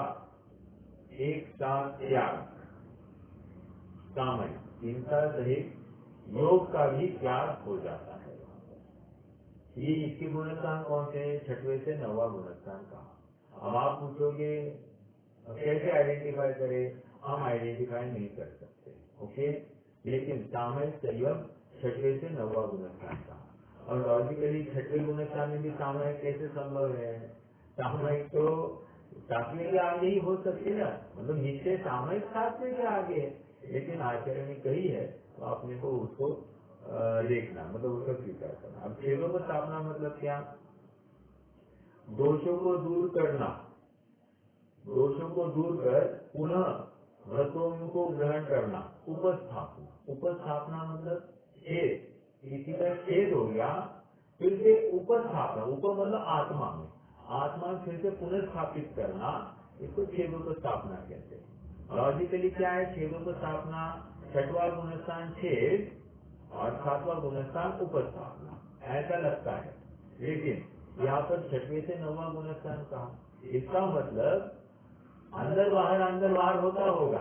एक साथ त्याग। सामयिक हिंसा सहित योग का भी त्याग हो जाता है। ये इसके गुणस्थान कौन से, 6वें से 9वां गुणस्थान का। अब आप पूछोगे कैसे आइडेंटिफाई करें, हम आइडेंटिफाई नहीं कर सकते। ओके, लेकिन सामयिक संयम 6वें से 9वां गुणस्थान का, और लॉजिकली 6वें गुणस्थान में भी सामयिक कैसे संभव है, सामयिक तो 7वें के आगे ही हो सकती है, मतलब निश्चय सामयिक 7वें के आगे है, लेकिन आचार्य ने कही है तो आपने को उसको देखना, मतलब उसका स्वीकार करना। अब छेदोपस्थापना मतलब क्या, दोषों को दूर करना, दोषों को दूर कर पुनः व्रतों को ग्रहण करना। उपस्थापना मतलब छेद, किसी का छेद हो गया, फिर से उपस्थापना, मतलब आत्मा में, आत्मा फिर से पुनर्स्थापित करना, इसको छेदोपस्थापना कहते हैं। लॉजिकली क्या है, छेदोपस्थापना 6वां गुणस्थान छेद और 7वां गुणस्थान उपस्थापना, ऐसा लगता है, लेकिन यहाँ पर 6वें से 9वां गुणस्थान कहा, इसका मतलब अंदर बाहर होता होगा,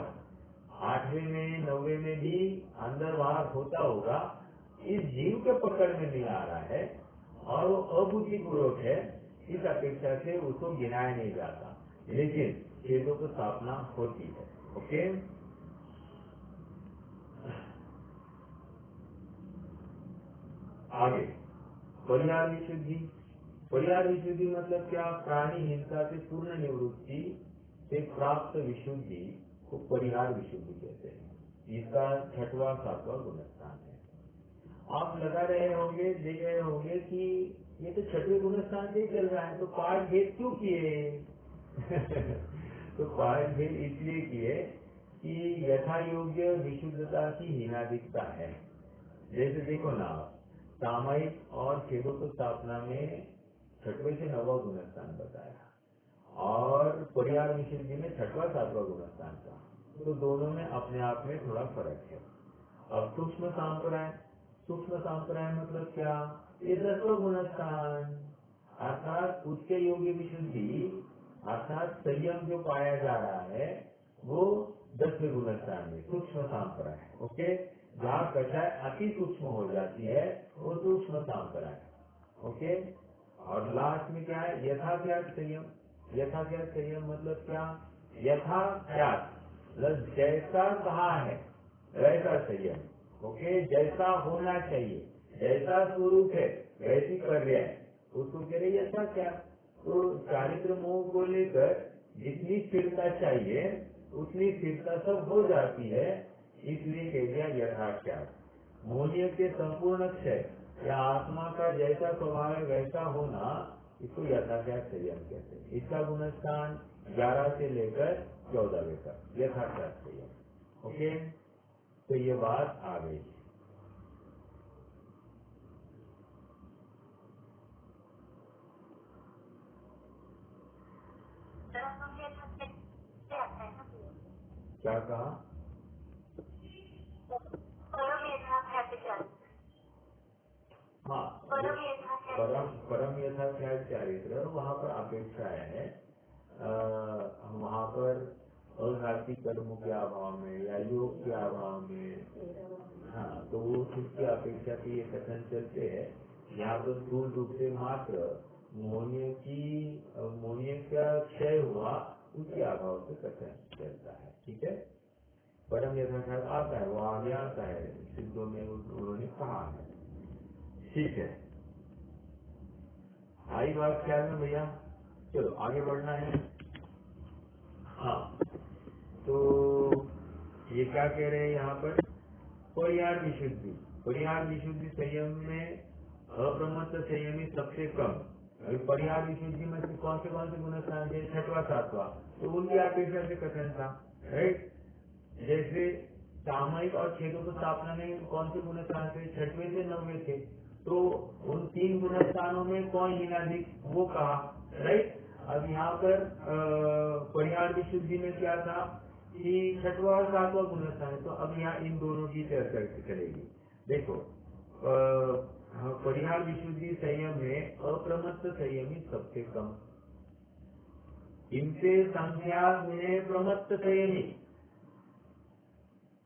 8वें में 9वें में भी अंदर बाहर होता होगा, इस जीव के पकड़ में नहीं आ रहा है और वो अबुद्धिपूर्वक है, इस अपेक्षा से उसको गिनाया नहीं जाता, लेकिन छेदों की स्थापना होती है। ओके, आगे परिहार विशुद्धि, परिहार विशुद्धि मतलब क्या? प्राणी हिंसा से पूर्ण निवृत्ति से प्राप्त विशुद्धि को परिहार विशुद्धि कहते हैं। इसका 6वां 7वां गुणस्थान है। आप लगा रहे होंगे, देख रहे होंगे कि ये तो 6वें गुणस्थान से ही चल रहा है, तो पाठ भेद क्यों किए? तो पाठ भेद इसलिए किए कि यथा योग्य विशुद्धता की हीनाधिकता है। जैसे देखो ना, सामयिक और खेदों स्थापना में 6वें से 9वां गुणस्थान बताया और परिहार विशुद्धि में 6वां 7वां गुणस्थान था, तो दोनों में अपने आप में थोड़ा फर्क है। अब सूक्ष्म सांप्रदाय, सूक्ष्म सांप्रदाय मतलब क्या? ये 10वां गुणस्थान, अर्थात उच्च योग्य विशुद्धि अर्थात संयम जो पाया जा रहा है वो 10वें गुणस्थान में सूक्ष्म सांप्रदाय। ओके, जहाँ कषाय अति सूक्ष्म हो जाती है वो सूक्ष्म सांप्रदाय। ओके, और लास्ट में क्या है? यथाख्यात संयम। यथाख्यात संयम मतलब क्या? यथाख्यात मतलब जैसा कहा है वैसा संयम। ओके, जैसा होना चाहिए, जैसा स्वरूप है वैसी कार्य है, उसको कह रहे यथाख्यात। तो चारित्र मोह को लेकर जितनी स्थिरता चाहिए उतनी स्थिरता सब हो जाती है, इसलिए कह दिया यथाख्यात। मोहिय के संपूर्ण क्षय या आत्मा का जैसा स्वभाव है वैसा होना, इसको यथाख्यात संयम कहते हैं। इसका गुणस्थान 11 से लेकर 14वें तक यथाख्यात संयम। ओके, तो ये बात आ गई। क्या कहा? हाँ, परम यथाख्यात चारित्र, वहाँ पर अपेक्षाएं है। वहाँ पर अघातिक कर्म के अभाव में या योग के अभाव में, हाँ, तो वो उसकी अपेक्षा की ये कथन चलते हैं। यहाँ पर स्थूल रूप से मात्र मोहनीय का क्षय हुआ उसके अभाव से कथन चलता है। ठीक है, परम यथाख्यात आता है, वो आगे आता है, सिद्धों में उन्होंने कहा है। ठीक है, आई बात ख्याल में भैया? चलो आगे बढ़ना है। हाँ, तो ये क्या कह रहे हैं यहाँ पर? परिहार विशुद्धि। परिहार विशुद्धि संयम में अप्रमत्त संयमी सबसे कम। अभी परिहार विशुद्धि में कौन से गुणस्थान थे? 6वां 7वां, तो उनकी अपेक्षा से कथन था, राइट। जैसे सामयिक और खेदों को स्थापना में कौन से गुणस्थान थे? 6वें से 9वें थे, तो उन 3 गुणस्थानों में कौन हीनाधिक वो कहा, राइट। अब यहाँ पर परिहार विशुद्धि में क्या था कि 6वां और 7वां गुणस्थान है, तो अब यहाँ इन दोनों की चर्चा चलेगी। देखो, परिहार विशुद्धि संयम में अप्रमत्त संयमी सबसे कम, इनसे संख्या गुणे प्रमत्त संयमी।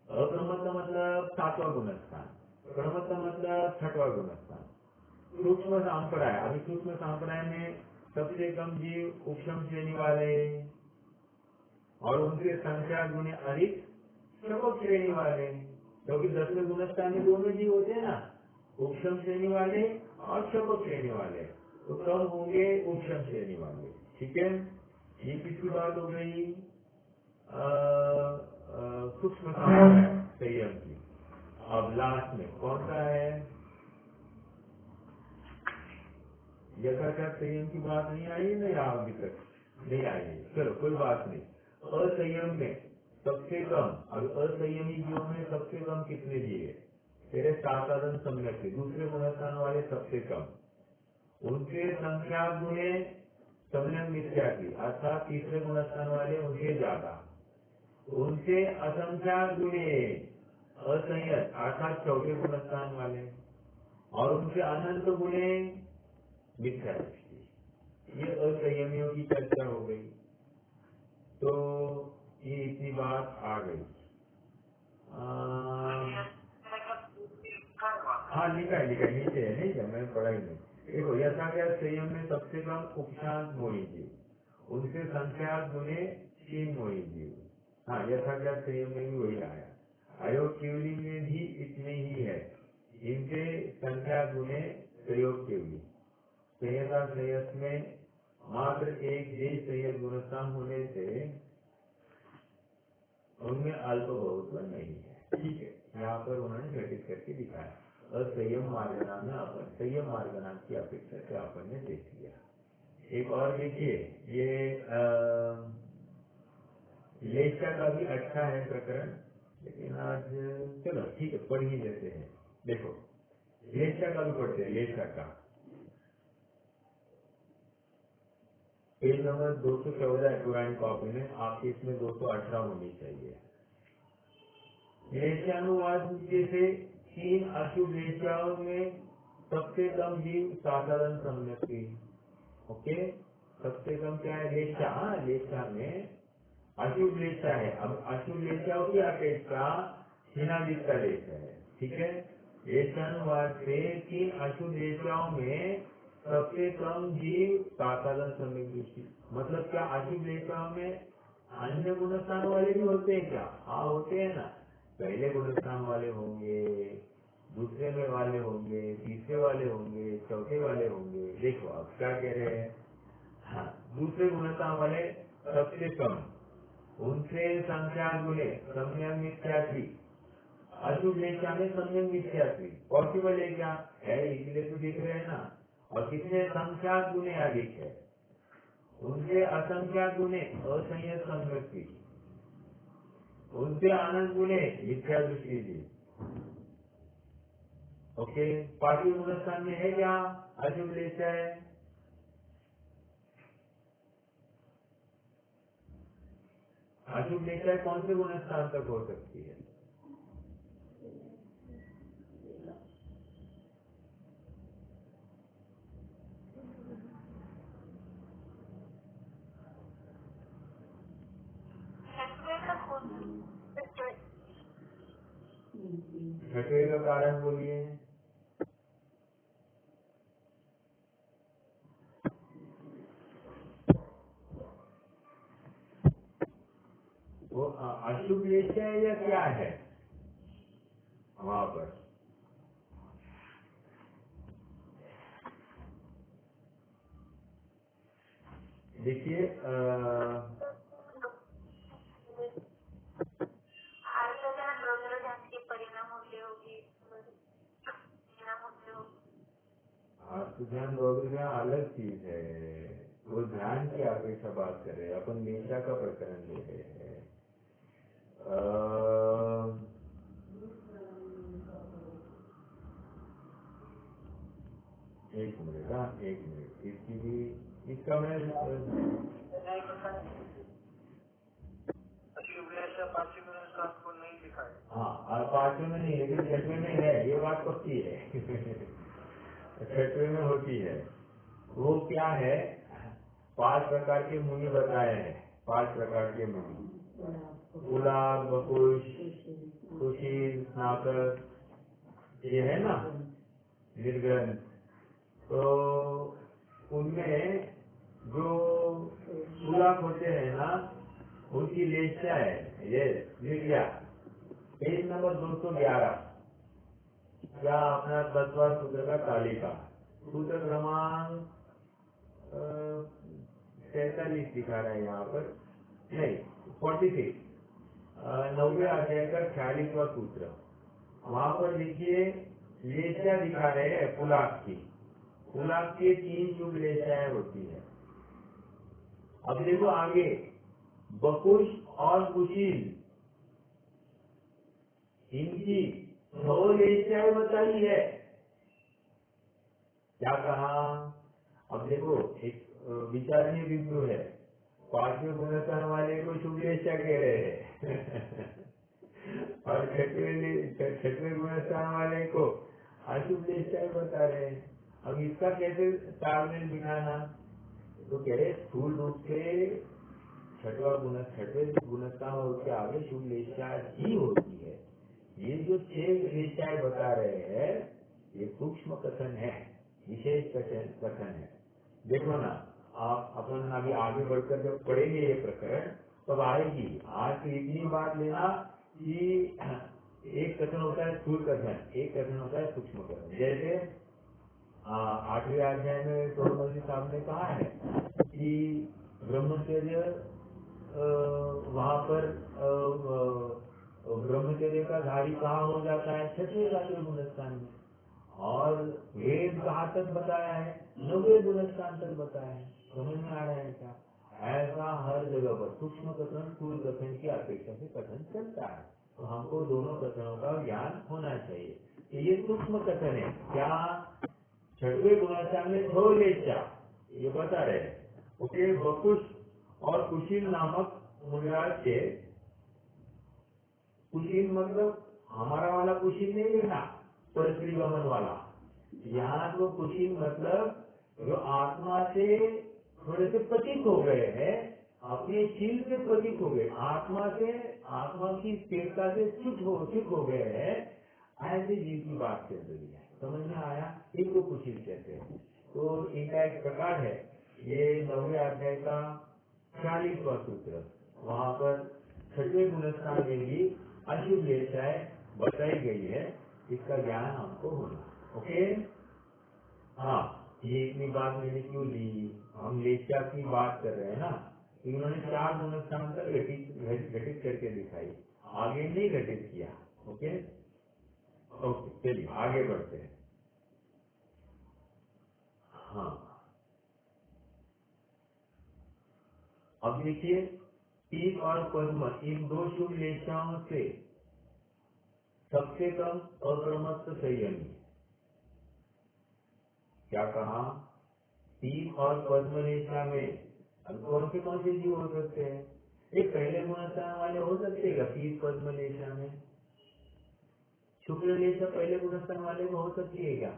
अप्रमत्त मतलब 7वां गुणस्थान, प्रमत्त मतलब 6वां गुणस्थान। सूक्ष्म सांप्रदाय, अभी सूक्ष्म सांप्रदाय में सबसे कम जीव उपशम श्रेणी वाले और उनसे संख्या गुणे अधिक शपक श्रेणी वाले, क्योंकि 10वें गुणस्थान में दोनों जीव होते हैं ना, उपशम श्रेणी वाले और शपक श्रेणी वाले, तो कम होंगे उपशम श्रेणी वाले। ठीक है, ये किसकी बात हो गई? सूक्ष्म संयम की। अब लास्ट में कौन सा है? यथाख्यात संयम की बात नहीं आई ना, या अभी तक नहीं आई है? चलो कोई बात नहीं। असंयम में सबसे कम, अब असंयमी जीवों में सबसे कम कितने जीव है? तेरे साधारण सम्यक से दूसरे गुणस्थान वाले सबसे कम, उनके संख्या गुणे सम्यक मिथ्या की, अर्थात तीसरे गुणस्थान वाले उनके ज्यादा, उनसे असंख्या गुणे असंयत अर्थात चौथे गुणस्थान वाले, और उनसे अनंत गुणे मिथ्या दृष्टि। ये असंयमियों की चर्चा हो गई, तो ये इतनी बात आ गई। हाँ, लिखा है नीचे है, नहीं क्या? मैं पढ़ा ही नहीं। देखो, यथाख्यात संयम में सबसे कम उपशांत मोही जीव, उनसे संख्या गुणे 3 मोही जीव। हाँ, यथाख्यात संयम में भी वही आया। अयोग केवली में भी इतने ही है, इनसे संख्या गुणे संयोग के लिए संयता संयत में मात्र एक देश संयत गुणस्थान होने से उनमें अल्प बहुत्व नहीं है। ठीक है, यहाँ पर उन्होंने घटित करके दिखाया। और संयम मार्गनाम में अपन संयम मार्गनाम की अपेक्षा से अपन ने देख लिया। एक और देखिए, ये लेशा का भी अच्छा है प्रकरण, लेकिन आज चलो ठीक है पढ़ ही लेते हैं। देखो लेशा का भी पढ़ते हैं। लेशा का पेज नंबर 214 है पुरानी कॉपी में, आपके इसमें 218 होनी चाहिए। लेशानुवाद से 3 अशुभ लेशाओं में सबसे कम जीव साधारण सम्यक्ति। ओके, सबसे कम क्या है? लेशा। लेशा में अशुभ लेशा है। अब अशुभ लेशाओं की अपेक्षा हिनादित का लेशा है। ठीक है, लेशानुवाद से 3 अशुभ लेशाओं में सबसे कम जीव साधारण सम्यक दृष्टि। मतलब क्या अशुभ लेशाओं में अन्य गुणस्थान वाले भी होते हैं क्या? हाँ होते हैं ना। पहले गुणस्थान वाले होंगे, दूसरे में वाले होंगे, तीसरे वाले होंगे, चौथे वाले होंगे। देखो अब क्या कह रहे हैं। हाँ, दूसरे गुणस्थान वाले सबसे कम, उनसे संख्या गुणे सम्यक मिथ्यात्वी। अशुभ लेशा में सम्यक मिथ्यात्वी पॉसिबल है क्या? है, इसलिए तो दिख रहे हैं ना। और कितने संख्या गुणे अधिक है, उनसे असंख्यात गुणे असंयत सम्यक्ति, उनसे अनंत गुणे मिथ्या दृष्टि जी। ओके, पार्थिव गुणस्थान में है क्या अशुभ लेशा है? अशुभ लेशा कौन से गुणस्थान तक हो सकती है? छठवें का कारण बोलिए। वो अशुभ लेशा है या क्या है वहां पर? देखिए ध्यान वगैरह अलग चीज है। वो ध्यान की अपेक्षा बात कर रहे हैं, अपन लेशा का प्रकरण ले रहे हैं। एक मिनट, हाँ एक मिनट, इसकी भी इसका मैं पांचवी गुणस्थान को नहीं दिखाए। हाँ, पांचवें में नहीं लेकिन छठवें में है, ये बात पक्की है। छठवें में होती है। वो क्या है, 5 प्रकार के मुनि बताए हैं। 5 प्रकार के मुनि, गुलाब, बकुश, सुशील, स्नातक, ये है ना निर्ग्रंथ। तो उनमें जो गुलाब होते हैं ना, उनकी लेशा है ये निर्या। पेज नंबर 211, क्या अपना तत्व सूत्र का तालिका, सूत्र क्रमांक 43 दिखा रहा है यहाँ पर, नहीं 46, 90 अध्याय का 46वां सूत्र। वहाँ पर देखिए लेशा दिखा रहे हैं पुलाक की। पुलाक की 3 युग लेशाएं होती है। अब देखो आगे, बकुश और कुशील, इनकी 9 लेशाएं बताई है। क्या कहा? अब देखो एक विचारणीय बिंदु है। 5वें गुणस्थान वाले को शुभ लेशा कह रहे हैं और 6वें गुणस्थान वाले को अशुभ लेशा बता रहे हैं। अब इसका कैसे तालमेल बिठाना? तो कह रहे स्थूल रूप से 6वें गुणस्थान और उसके आगे शुभ लेशा ही होती है। ये जो 6 लेशाएं बता रहे हैं, ये सूक्ष्म कथन है, विशेष कथन है। देखो ना, आप अपन अभी आगे बढ़कर जब पढ़ेंगे ये प्रकरण तब आएगी। आज तो इतनी बात लेना कि एक कथन होता है स्थूल कथन, एक कथन होता है सूक्ष्म कथन। जैसे 8वें अध्याय में टोरमसी साहब ने कहा है कि ब्रह्मचर्य वहां पर ब्रह्मचर्य का धारी कहाँ हो जाता है? 6वें गुणस्थान में। और वेद कहाँ तक बताया है? 9वें गुणस्थान तक बताया है। समझ में आ रहा है क्या? ऐसा हर जगह पर सूक्ष्म कथन स्थूल कथन की अपेक्षा से कथन चलता है। तो हमको दोनों कथनों का ज्ञान होना चाहिए। ये सूक्ष्म कथन है। क्या 6वें गुणस्थान में थोलेचा ये बता रहे ओके। बकुश और कुशील नामक मुनिराज के, कुशील मतलब हमारा वाला कुशील नहीं है ना, परिक्रिगमन वाला। यहाँ तो कुशील मतलब जो आत्मा से थोड़े से पतित हो गए हैं, अपने शील से पतित हो गए, आत्मा से, आत्मा की स्थिरता से च्युत हो गए हैं, ऐसे जीव की बात चल रही है। समझ में आया? इनको कुशील कहते हैं। तो इनका एक प्रकार है, ये 9वें अध्याय का 40वां सूत्र, वहां पर 6वें गुणस्थान में भी अशुभ लेशाएं बताई गई है। इसका ज्ञान हमको होना। ओके। हाँ, ये इतनी बात मैंने क्यों ली? हम लेशा की बात कर रहे हैं ना, इन्होंने 4 गुणस्थान तक घटित करके दिखाई, आगे नहीं घटित किया। ओके ओके, चलिए आगे बढ़ते हैं। हाँ, अब देखिए, ईद और पद्म इन 2 शुभ लेशाओं से सबसे कम अप्रमत्त संयमी। क्या कहा? तीन और पद्म लेशा में अब कौन से जीव हो सकते हैं? एक पहले गुणस्थान वाले हो सकते हैं क्या तीन पद्म लेशा में? शुक्ल लेशा पहले गुणस्थान वाले में हो सकती है क्या?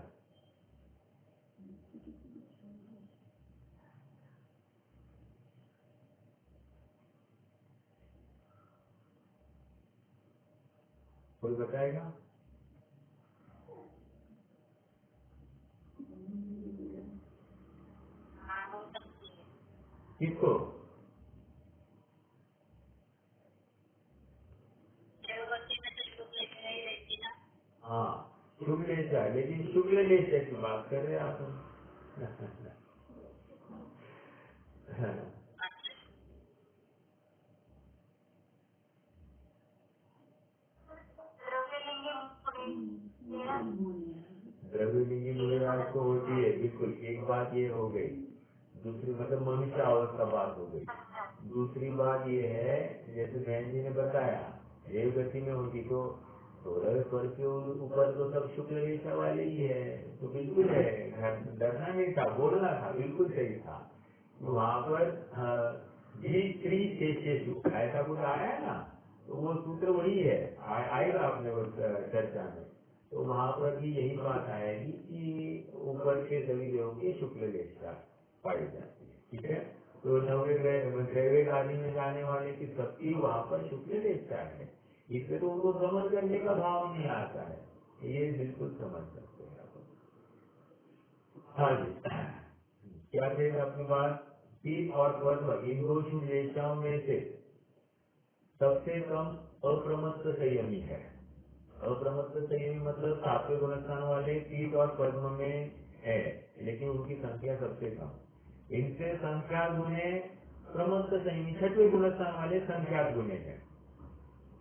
कोई बताएगा? हाँ, हो सकती है। किसको? देवगति में तो शुक्ल लेशा ही रहती ना। हाँ, शुक्ल लेशा, लेकिन शुक्ल लेशा की बात कर रहे हैं आप। द्रव्यलिंगी मुड़े तेरा द्रव्यलिंगी मुनिराज को होती है, बिल्कुल। एक बात ये हो गई। दूसरी मतलब मनुष्य अवस्था बात हो गई। दूसरी बात ये है, जैसे बहन जी ने बताया, देव गति में होगी तो 16 स्वर के ऊपर तो सब शुक्ल लेशा वाले ही है। तो बिल्कुल है, डरना नहीं था, बोलना था, बिल्कुल सही था। वहाँ पर ऐसा कुछ आया है ना, तो वो सूत्र वही है, आएगा अपने चर्चा में। तो वहाँ पर भी यही बात आएगी कि ऊपर के सभी देवों की शुक्ल लेशा पाई जाती है। ठीक है। तो 9वें गाड़ी में जाने वाले की सबकी वहाँ पर शुक्ल लेशा है। इससे तो उनको समझ करने का भाव नहीं आता है। ये बिल्कुल समझ सकते हैं आप। हाँ जी, क्या थे अपनी बात? तीन और पद्म इन 2 शुभ लेशाओं में से सबसे कम अप्रमत्त संयमी है। अप्रमत्त संयमी मतलब 7वें गुणस्थान वाले तीन और पद्म में है, लेकिन उनकी संख्या सबसे कम। इनसे संख्या गुणे प्रमत्त संयमी 6वें गुणस्थान वाले संख्या गुणे है।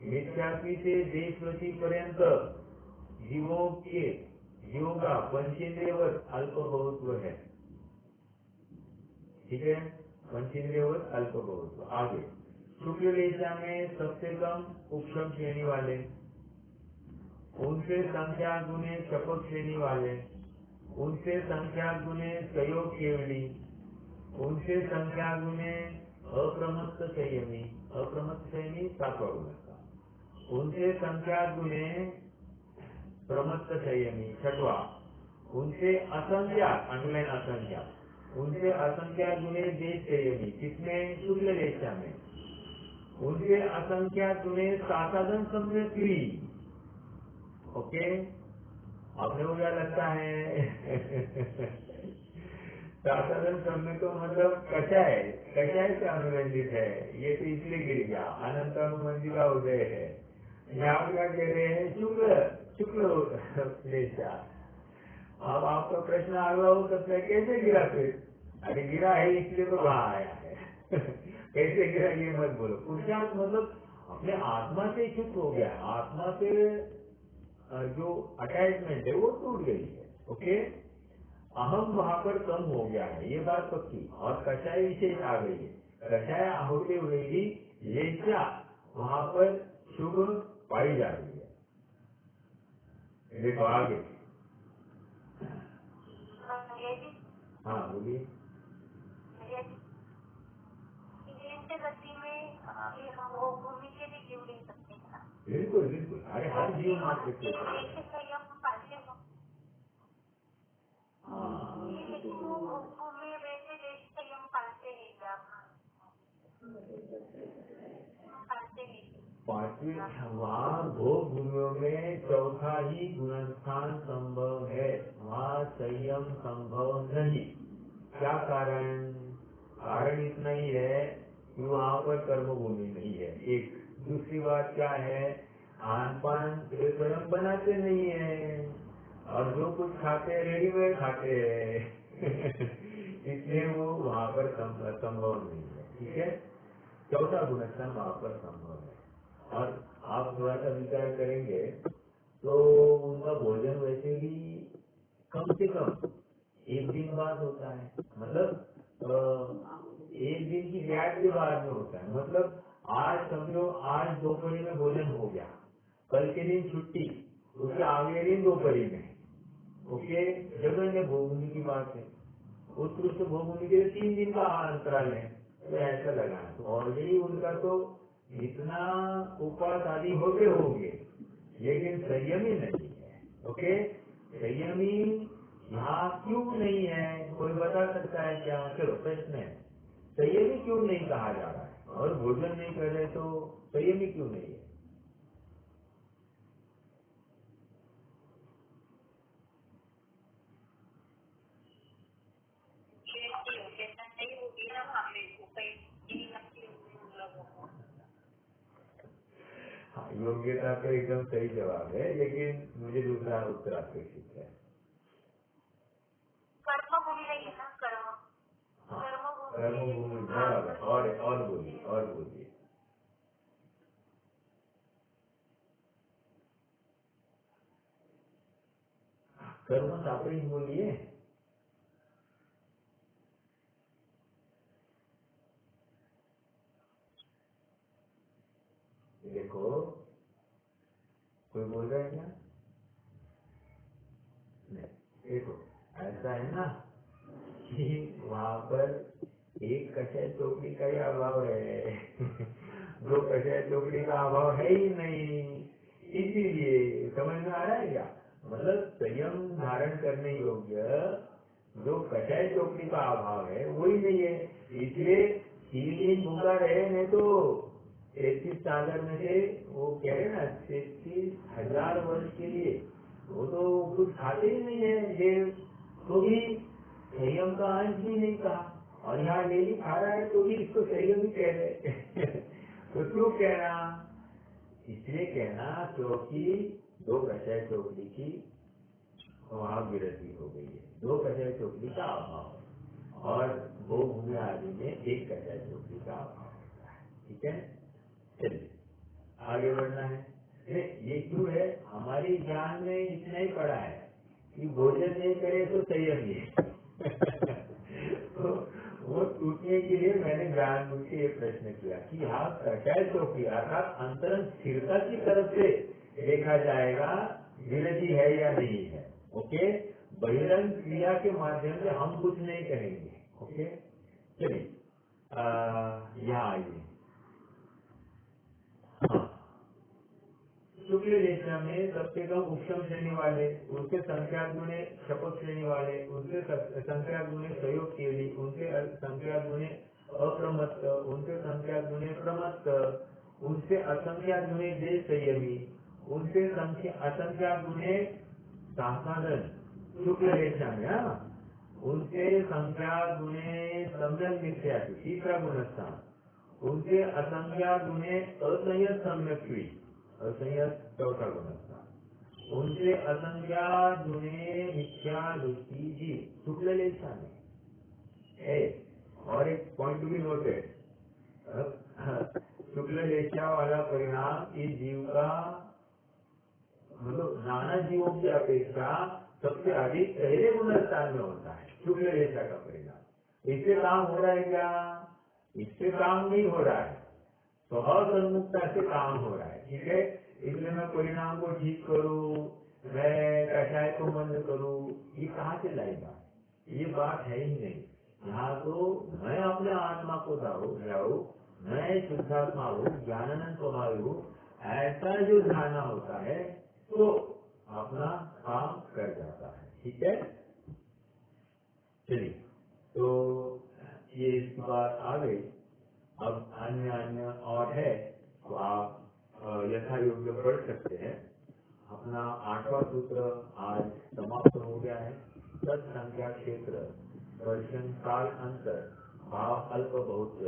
मिथ्यात्वी से देश प्रति पर्यंत जीवों का पंचेंद्रियवत अल्प बहुत्व है। ठीक है, पंचेंद्रियवत अल्प बहुत्व। आगे शुक्ल लेशा में सबसे कम उपशम श्रेणी वाले, उनसे संख्या गुणे शपथ श्रेणी वाले, उनसे संख्या गुणे सहयोग केवली, उनसे संख्या गुणे अप्रमत्त संयमी, अप्रमत्त संयमी 7वां गुणस्थान, उनसे संख्या गुणे प्रमत्त संयमी 6वां, उनसे असंख्यात अंडरलाइन असंख्यात, उनसे असंख्यात गुणे देश संयमी किसमें? शुक्ल लेशा में, उनसे असंख्यात गुणे सासाधन सम्यक्ति। ओके, आपने को क्या लगता है? सासाधन सम्य तो मतलब कषाय से अनुबंधित है। ये तो इसलिए गिर गया, अनंत अनुबंधी का उदय है। यहाँ क्या कह रहे हैं? शुक्ल लेशा। अब आपका प्रश्न आगे हो सकता है कैसे गिरा फिर? अरे गिरा है इसलिए तो वहां आया है। कैसे गिरा ये मत बोलो। पुरुषार्थ मतलब अपने आत्मा से चुप हो गया, आत्मा से जो अटैचमेंट है वो टूट गई है। ओके, अहम वहां पर कम हो गया है, ये बात पक्की। और कषाय विशेष आ गई है, कषाय आहुति हुई भी ये क्या वहां पर शुभ पाई जा रही है। देखो आगे, हाँ बोलिए। इंद्रिय गति में वो भूमि के भी जीव ले सकते हैं ना। बिल्कुल बिल्कुल, अरे हर जीव मात्र के। संयम पाते हो। हाँ लेकिन वो भूमि में वैसे देश संयम पाते हैं क्या? पाते हैं। पांचवी वहाँ भोग भूमियों में चौथा ही गुणस्थान संभव है, वहाँ संयम संभव नहीं। क्या कारण? कारण इतना ही है कि वहाँ पर कर्म भूमि नहीं है। एक दूसरी बात क्या है, खान पान स्वयं बनाते नहीं है और जो कुछ खाते हैं रेडीमेड खाते हैं। इसलिए वो वहाँ पर संभव नहीं है। ठीक है, चौथा गुणस्थान वहाँ पर संभव है। और आप थोड़ा सा विचार करेंगे तो उनका भोजन वैसे भी कम से कम एक दिन बाद होता है, मतलब एक दिन की गैप के बाद में होता है। मतलब आज समझो आज दोपहर में भोजन हो गया, कल के दिन छुट्टी, उसके आगे दिन दोपहर में। ओके, जगन्य भोगभूमि की बात है, उत्कृष्ट भोगभूमि के 3 दिन का अंतराल है, तो ऐसा लगाना। तो ऑलरेडी उनका तो इतना उपवास आदि होते होंगे, लेकिन संयमी नहीं है। ओके, संयमी यहाँ क्यों नहीं है, कोई बता सकता है क्या? चलो प्रश्न है, संयमी क्यों नहीं कहा जा रहा है और भोजन नहीं कर रहे तो संयमी क्यों नहीं है? हाँ, योग्यता तो एकदम सही जवाब है, लेकिन मुझे दूसरा उत्तर अपेक्षित है। कर्म भूमि नहीं है ना, कर्म हाँ, कर्म भूमि बराबर। और बोलिए, और बोलिए। कर्म सापड़ी बोलिए। देखो कोई बोल रहा है क्या? नहीं, देखो ऐसा है ना कि वहाँ पर एक कषाय चौकड़ी का ही अभाव है। दो कषाय चौकड़ी का अभाव है ही नहीं, इसीलिए समझ में आ रहा है क्या? मतलब संयम धारण करने योग्य जो कषाय चौकड़ी का अभाव है वही नहीं है, इसलिए 3 दिन भूखा रहे। नहीं तो 33 सागर में से वो कह रहे ना 33,000 वर्ष के लिए वो तो कुछ खाते ही नहीं है देव, तो भी संयम का अंश भी नहीं कहा। और यहाँ डेली खा रहा है तो भी इसको संयम ही कह रहे। तो क्यों कहना? इसलिए कहना क्योंकि 2 कषाय चौकड़ी की वहाँ विरति हो गई है, 2 कषाय चौकड़ी का अभाव है और वो भूमि आदि में 1 कषाय चौकड़ी का अभाव होता है। ठीक है, चलिए आगे बढ़ना है। ये क्यों है? हमारी ज्ञान में इतना ही पड़ा है कि भोजन नहीं करे तो संयमी है। तो वो टूटने के लिए मैंने जानबूझ के ये प्रश्न किया कि हाँ कषाय चौकड़ी अर्थात अंतरंग स्थिरता की तरफ से देखा जाएगा विरति है या नहीं है। ओके, बहिरंग क्रिया के माध्यम से हम कुछ नहीं करेंगे। ओके, चलिए यहाँ आइए। शुक्ल रेखा में सबसे कम उपशम श्रेणी वाले, उनके संख्या गुणे शपथ श्रेणी वाले, उनके संख्या गुणे सहयोग केली, उनके संख्या गुणे अप्रमत्त, उनके संख्या गुणे प्रमत्त, उनसे असंख्या गुणे देश संयमी, उनसे असंख्या गुणे साधन शुक्ल रेखा में। हाँ, उनसे संख्या गुणे सम्यक मिथ्या, तीसरा गुणस्थान, उनसे असंख्या गुणे असंयत सम्यक हुई, असंयत चौथा गुणस्थान, उनसे असंख्या जुने मिथ्या दृष्टि जीव शुक्ल लेशा में है। और एक पॉइंट भी नोटेड, शुक्ल लेशा वाला परिणाम इस जीव का मतलब नाना जीवों की अपेक्षा सबसे अधिक पहले गुणस्थान में होता है शुक्ल रेखा का परिणाम। इससे काम हो रहा है क्या? इससे काम नहीं हो रहा है, स्वभाव सन्मुखता से काम हो रहा है। ठीक है, इसलिए मैं परिणाम को ठीक करूं, मैं कषाय को बंद करूं, ये कहाँ से लाएगा? ये बात है ही नहीं। यहाँ तो मैं अपने आत्मा को जाऊँ, मैं शुद्धात्मा हूँ, ज्ञानानंद स्वभाव हूँ, ऐसा जो जाना होता है तो अपना काम कर जाता है। ठीक है, चलिए, तो ये इसकी बात आ गई। अब अन्य और है तो आप यथा योग्य पढ़ सकते हैं। अपना 8वां सूत्र आज समाप्त हो गया है। तत्संख्या क्षेत्र वर्षन काल अंतर भाव अल्प बहुत्व।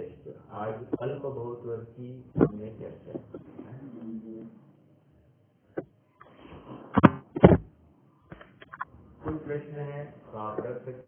आज अल्प बहुत्व की हमने चर्चा की। कोई प्रश्न है तो आप रख सकते हैं।